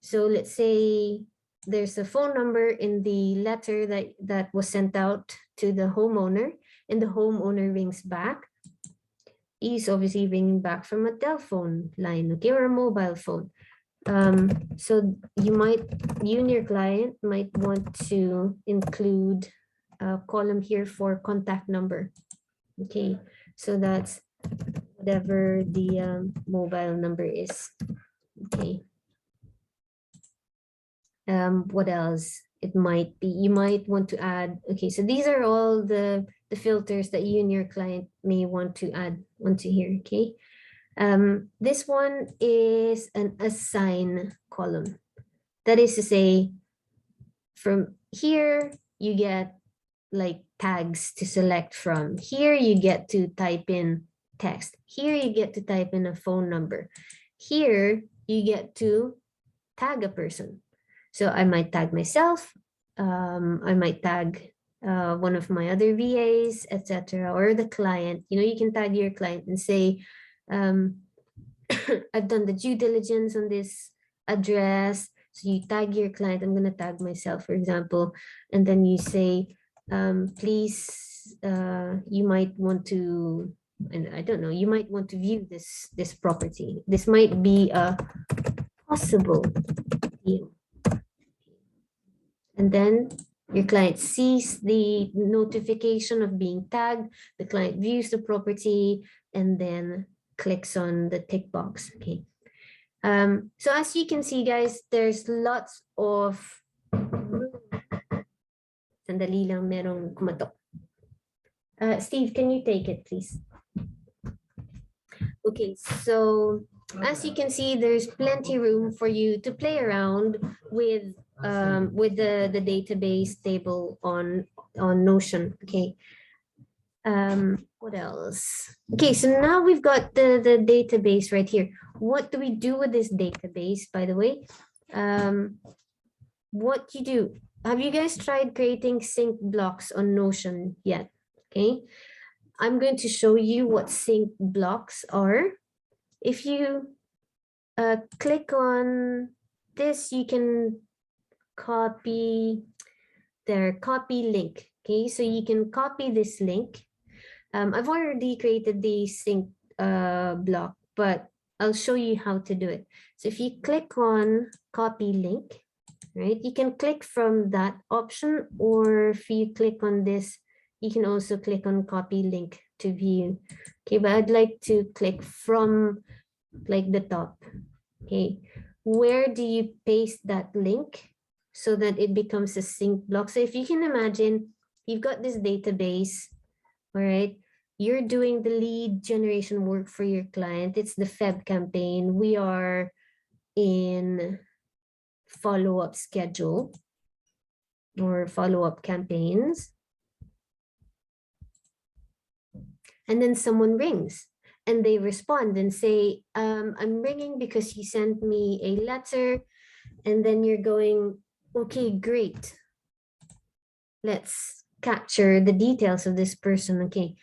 So let's say there's a phone number in the letter that was sent out to the homeowner, and the homeowner rings back. He's obviously ringing back from a telephone line, okay, or a mobile phone. So you and your client might want to include a column here for contact number. Okay, so that's whatever the mobile number is. Okay. What else? It might be, you might want to add, okay, so these are all the filters that you and your client may want to add onto here, okay? This one is an assign column. That is to say, from here, you get like tags to select from. Here, you get to type in text. Here, you get to type in a phone number. Here, you get to tag a person. So I might tag myself, I might tag one of my other VAs, etc., or the client. You can tag your client and say, I've done the due diligence on this address. So you tag your client. I'm going to tag myself, for example, and then you say, please, you might want to, and I don't know, you might want to view this property. This might be a possible deal. And then your client sees the notification of being tagged, the client views the property, and then clicks on the tick box. Okay. So as you can see, guys, there's lots of sandali lang, merong kumatok. Steve, can you take it, please? Okay, so as you can see, there's plenty room for you to play around with the database table on Notion. Okay. What else? Okay, so now we've got the database right here. What do we do with this database, by the way? What you do? Have you guys tried creating sync blocks on Notion yet? Okay. I'm going to show you what sync blocks are. If you click on this, you can copy their copy link. Okay, so you can copy this link. I've already created the sync block, but I'll show you how to do it. So if you click on copy link, right, you can click from that option, or if you click on this, you can also click on copy link to view. Okay, but I'd like to click from like the top. Okay, where do you paste that link so that it becomes a sync block? So if you can imagine, you've got this database, all right, you're doing the lead generation work for your client. It's the Feb campaign. We are in follow-up schedule or follow-up campaigns. And then someone rings and they respond and say, I'm ringing because you sent me a letter. And then you're going, okay, great. Let's capture the details of this person. Okay.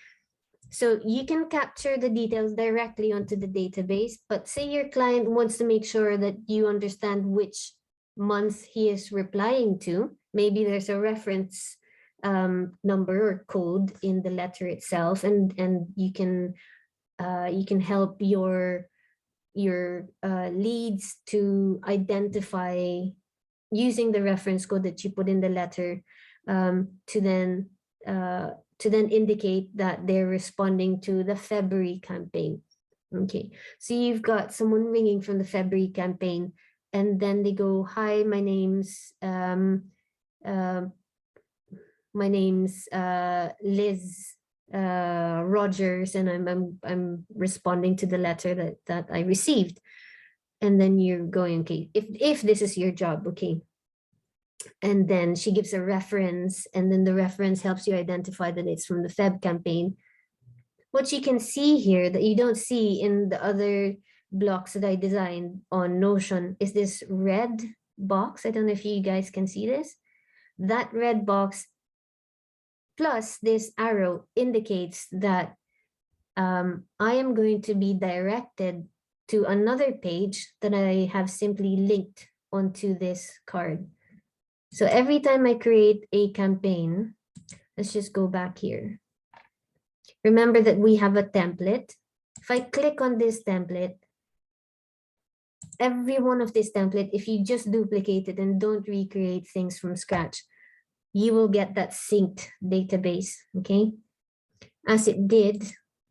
So you can capture the details directly onto the database, but say your client wants to make sure that you understand which month he is replying to. Maybe there's a reference number or code in the letter itself, and you can help your leads to identify using the reference code that you put in the letter to then indicate that they're responding to the February campaign. Okay, so you've got someone ringing from the February campaign, and then they go, "Hi, my name's Liz Rogers, and I'm responding to the letter that I received." And then you're going, okay, if this is your job, okay. And then she gives a reference, and then the reference helps you identify that it's from the Feb campaign. What you can see here that you don't see in the other blocks that I designed on Notion is this red box. I don't know if you guys can see this. That red box plus this arrow indicates that I am going to be directed to another page that I have simply linked onto this card. So every time I create a campaign, let's just go back here. Remember that we have a template. If I click on this template, every one of this template, if you just duplicate it and don't recreate things from scratch, you will get that synced database, okay? As it did,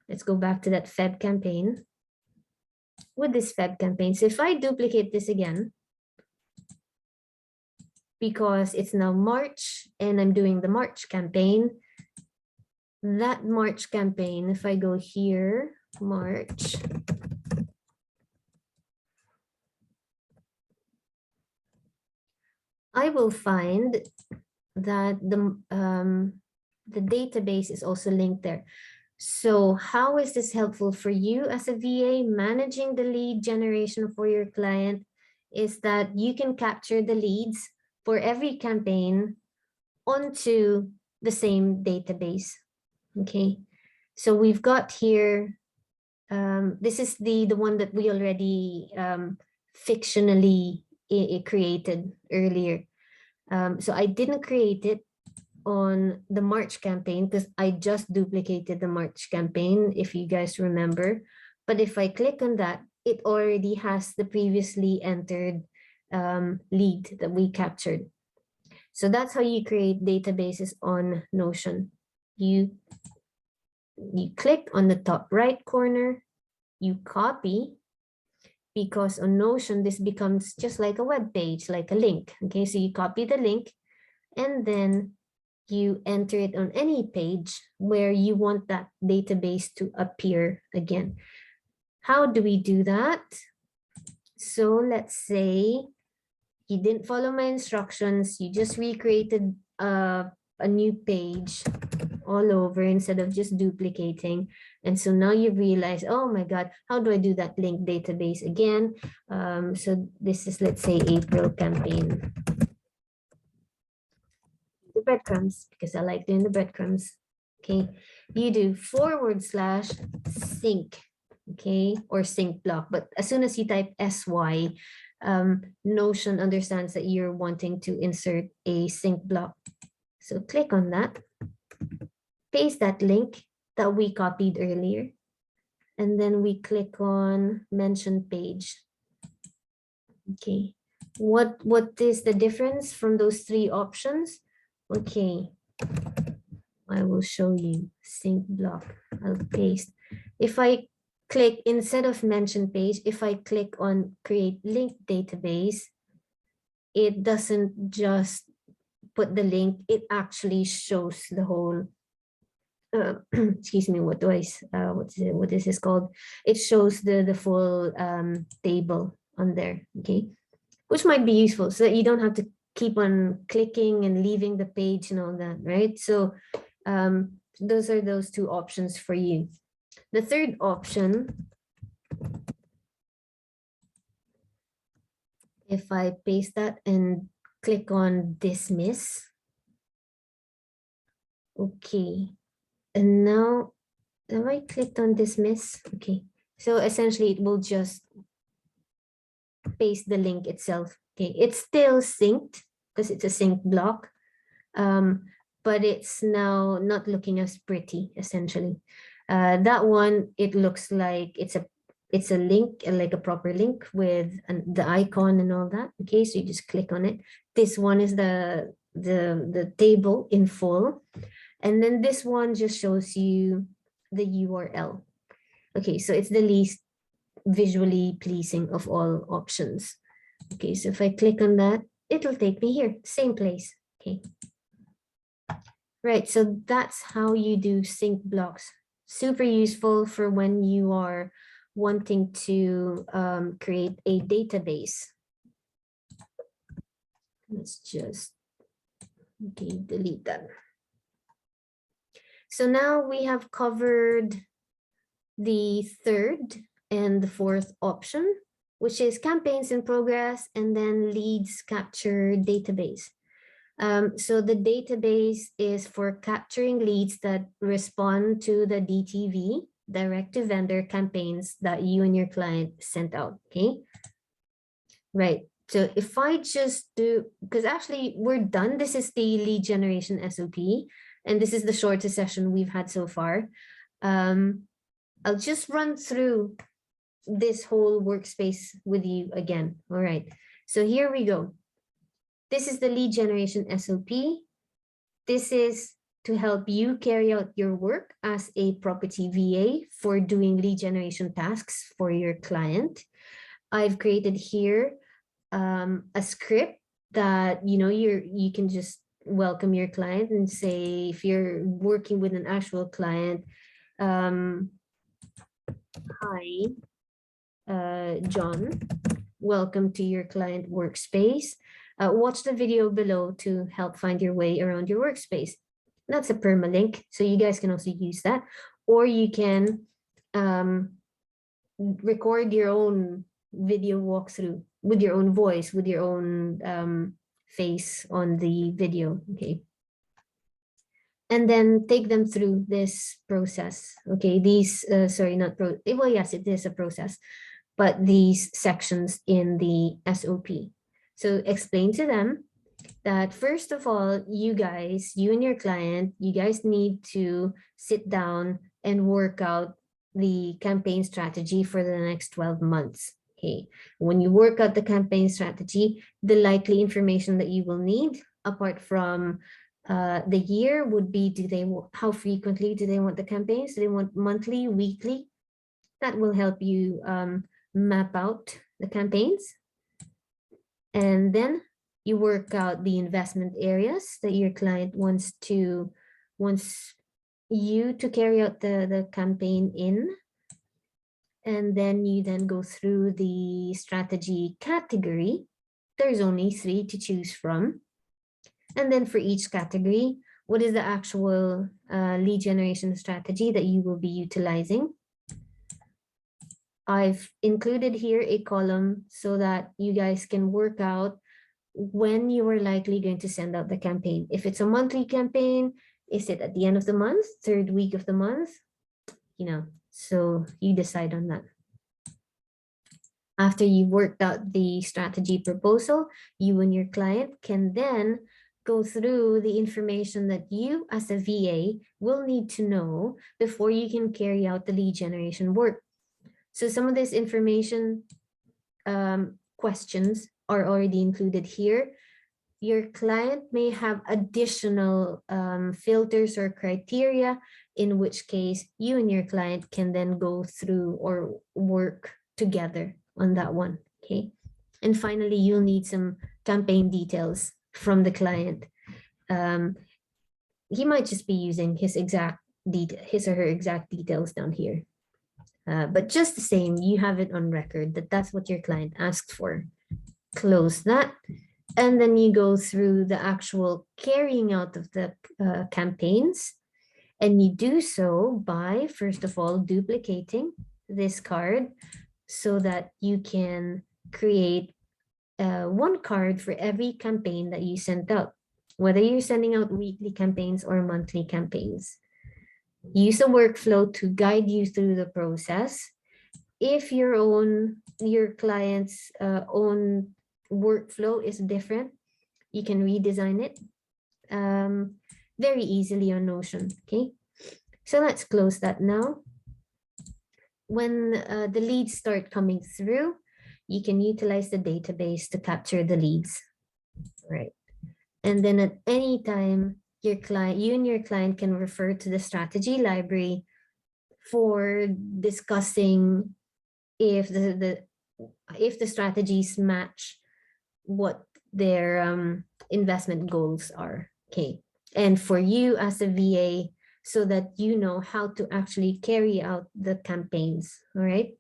let's go back to that Feb campaign. With this Feb campaign, so if I duplicate this again, because it's now March and I'm doing the March campaign, that March campaign, if I go here, March, I will find that the database is also linked there. So how is this helpful for you as a VA managing the lead generation for your client? Is that you can capture the leads for every campaign onto the same database. Okay, so we've got here, this is the one that we already fictionally created earlier. So I didn't create it on the March campaign because I just duplicated the March campaign, if you guys remember. But if I click on that, it already has the previously entered lead that we captured. So that's how you create databases on Notion. You click on the top right corner, you copy, because on Notion, this becomes just like a web page, like a link. Okay, so you copy the link and then you enter it on any page where you want that database to appear again. How do we do that? So let's say you didn't follow my instructions, you just recreated a new page all over instead of just duplicating. And so now you realize, oh my God, how do I do that link database again? So this is, let's say, April campaign. The breadcrumbs, because I like doing the breadcrumbs. Okay, you do /sync, okay, or sync block. But as soon as you type SY, Notion understands that you're wanting to insert a sync block. So click on that, paste that link that we copied earlier, and then we click on mention page. Okay, what is the difference from those three options? Okay, I will show you sync block. I'll paste. If I click, instead of mention page, if I click on create link database, it doesn't just put the link, it actually shows the whole, excuse me, what is this called? It shows the full table on there, okay? Which might be useful so that you don't have to keep on clicking and leaving the page and all that, right? So those are those two options for you. The third option, if I paste that and click on dismiss, okay, and now have I clicked on dismiss? Okay, so essentially it will just paste the link itself. Okay, it's still synced because it's a sync block, but it's now not looking as pretty, essentially. That one, it looks like it's a link, like a proper link with the icon and all that. Okay, so you just click on it. This one is the table in full. And then this one just shows you the URL. Okay, so it's the least visually pleasing of all options. Okay, so if I click on that, it'll take me here, same place. Okay. Right, so that's how you do sync blocks. Super useful for when you are wanting to create a database. Let's just, okay, delete that. So now we have covered the third and the fourth option, which is campaigns in progress and then leads capture database. So the database is for capturing leads that respond to the DTV, direct to vendor campaigns that you and your client sent out, okay? Right, so if I just do, because actually we're done, this is the lead generation SOP, and this is the shortest session we've had so far. I'll just run through this whole workspace with you again. All right, so here we go. This is the lead generation SOP. This is to help you carry out your work as a property VA for doing lead generation tasks for your client. I've created here a script that you can just welcome your client and say, if you're working with an actual client, hi, John, welcome to your client workspace. Watch the video below to help find your way around your workspace. That's a permalink, so you guys can also use that. Or you can record your own video walkthrough with your own voice, with your own face on the video, okay? And then take them through this process, okay? These, sorry, not pro, well, yes, it is a process, but these sections in the SOP. So explain to them that first of all, you and your client, you guys need to sit down and work out the campaign strategy for the next 12 months. Okay, when you work out the campaign strategy, the likely information that you will need, apart from the year, would be, how frequently do they want the campaigns? Do they want monthly, weekly? That will help you map out the campaigns. And then you work out the investment areas that your client wants you to carry out the campaign in. And then you then go through the strategy category. There's only 3 to choose from. And then for each category, what is the actual lead generation strategy that you will be utilizing? I've included here a column so that you guys can work out when you are likely going to send out the campaign. If it's a monthly campaign, is it at the end of the month, 3rd week of the month? So you decide on that. After you've worked out the strategy proposal, you and your client can then go through the information that you as a VA will need to know before you can carry out the lead generation work. So some of this information questions are already included here. Your client may have additional filters or criteria, in which case you and your client can then go through or work together on that one, okay? And finally, you'll need some campaign details from the client. He might just be using his or her exact details down here. But just the same, you have it on record that that's what your client asked for. Close that. And then you go through the actual carrying out of the campaigns. And you do so by, first of all, duplicating this card so that you can create one card for every campaign that you sent out, whether you're sending out weekly campaigns or monthly campaigns. Use a workflow to guide you through the process. If your client's own workflow is different, you can redesign it very easily on Notion, okay? So let's close that now. When the leads start coming through, you can utilize the database to capture the leads. right? And then at any time, you and your client can refer to the strategy library for discussing if the strategies match what their investment goals are. Okay. And for you as a VA, so that you know how to actually carry out the campaigns. All right.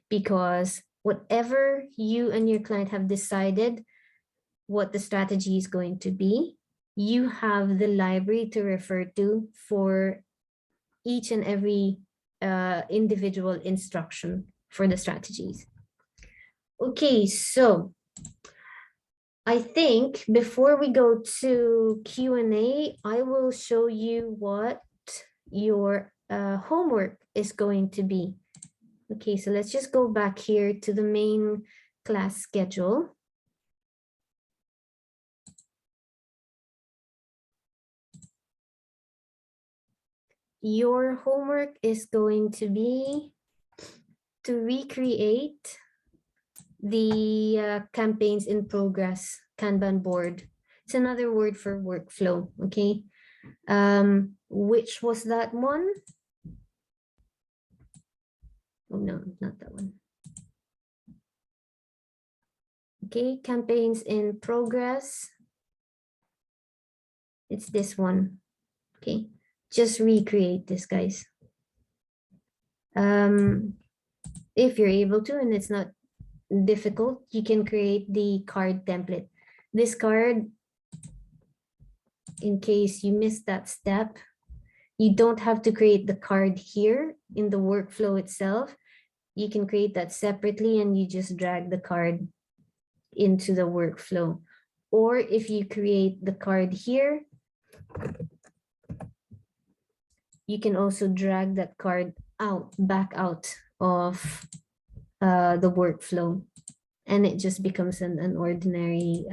Because whatever you and your client have decided what the strategy is going to be, you have the library to refer to for each and every individual instruction for the strategies. Okay, so I think before we go to Q&A, I will show you what your homework is going to be. Okay, so let's just go back here to the main class schedule. Your homework is going to be to recreate the campaigns in progress Kanban board. It's another word for workflow, okay? Which was that one? Oh no, not that one. Okay, campaigns in progress. It's this one, okay? Just recreate this, guys. If you're able to, and it's not difficult, you can create the card template. This card, in case you missed that step, you don't have to create the card here in the workflow itself. You can create that separately and you just drag the card into the workflow. Or if you create the card here, you can also drag that card back out of the workflow, and it just becomes an ordinary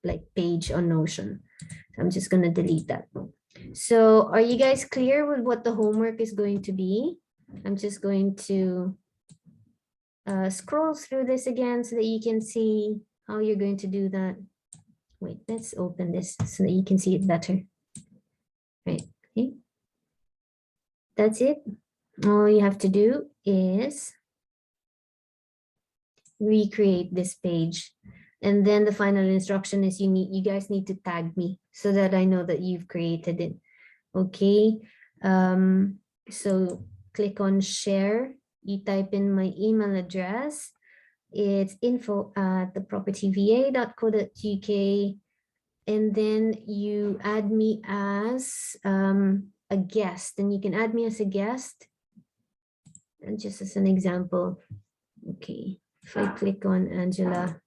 like page on Notion. I'm just going to delete that. So are you guys clear with what the homework is going to be? I'm just going to scroll through this again so that you can see how you're going to do that. Wait, let's open this so that you can see it better. Right, okay. That's it. All you have to do is recreate this page. And then the final instruction is you guys need to tag me so that I know that you've created it. Okay. So click on share. You type in my email address. It's info@thepropertyva.co.uk. And then you add me as a guest, and you can add me as a guest. And just as an example, okay, if I click on Angela,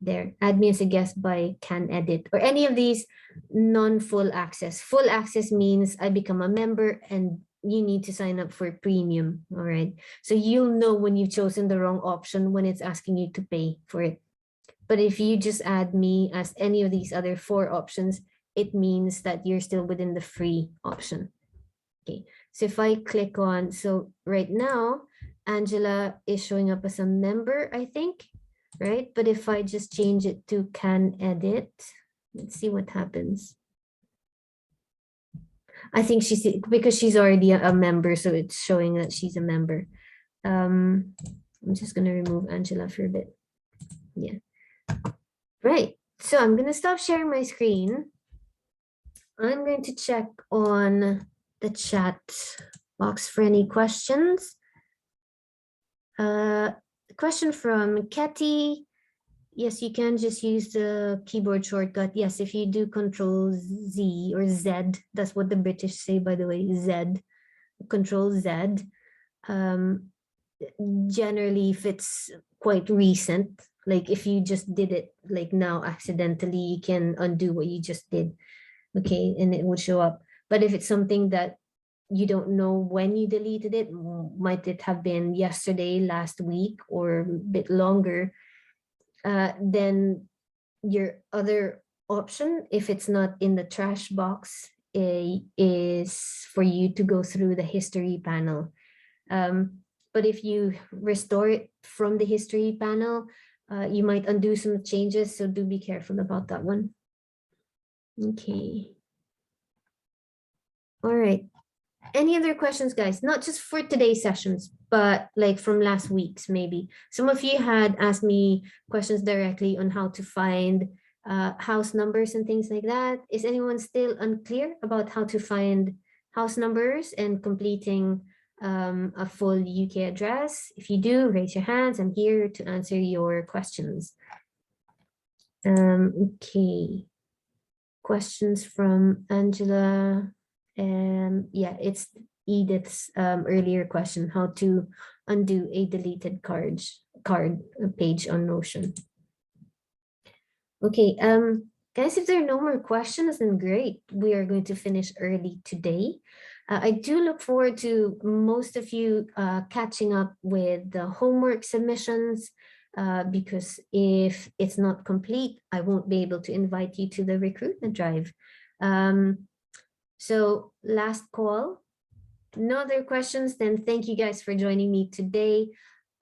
there, add me as a guest by can edit, or any of these non-full access. Full access means I become a member and you need to sign up for premium. All right. So you'll know when you've chosen the wrong option when it's asking you to pay for it. But if you just add me as any of these other 4 options, it means that you're still within the free option. Okay. So if I click on, so right now, Angela is showing up as a member, I think, right? But if I just change it to can edit, let's see what happens. I think she's, because she's already a member, so it's showing that she's a member. I'm just going to remove Angela for a bit. Yeah. Right. So I'm going to stop sharing my screen. I'm going to check on the chat box for any questions. Question from Ketty. Yes, you can just use the keyboard shortcut. Yes, if you do Control Z or Z, that's what the British say, by the way, Z, Control Z. Generally, if it's quite recent, like if you just did it like now accidentally, you can undo what you just did. Okay, and it will show up. But if it's something that you don't know when you deleted it, might it have been yesterday, last week, or a bit longer, then your other option, if it's not in the trash box, is for you to go through the history panel. But if you restore it from the history panel, You might undo some changes, so do be careful about that one. Okay. All right. Any other questions, guys? Not just for today's sessions, but like from last week's maybe. Some of you had asked me questions directly on how to find house numbers and things like that. Is anyone still unclear about how to find house numbers and completing a full UK address? If you do, raise your hands. I'm here to answer your questions. Okay. Questions from Angela. Yeah, it's Edith's earlier question, how to undo a deleted card page on Notion. Okay, guys, if there are no more questions, then great. We are going to finish early today. I do look forward to most of you catching up with the homework submissions, because if it's not complete, I won't be able to invite you to the recruitment drive. So last call. No other questions, then thank you guys for joining me today.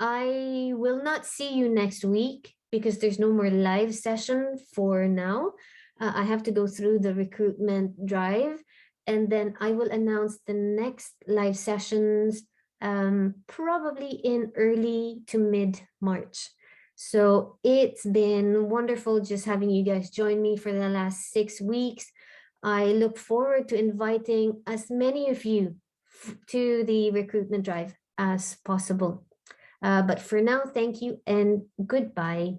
I will not see you next week because there's no more live session for now. I have to go through the recruitment drive, and then I will announce the next live sessions probably in early to mid-March. So it's been wonderful just having you guys join me for the last 6 weeks. I look forward to inviting as many of you to the recruitment drive as possible. But for now, thank you and goodbye.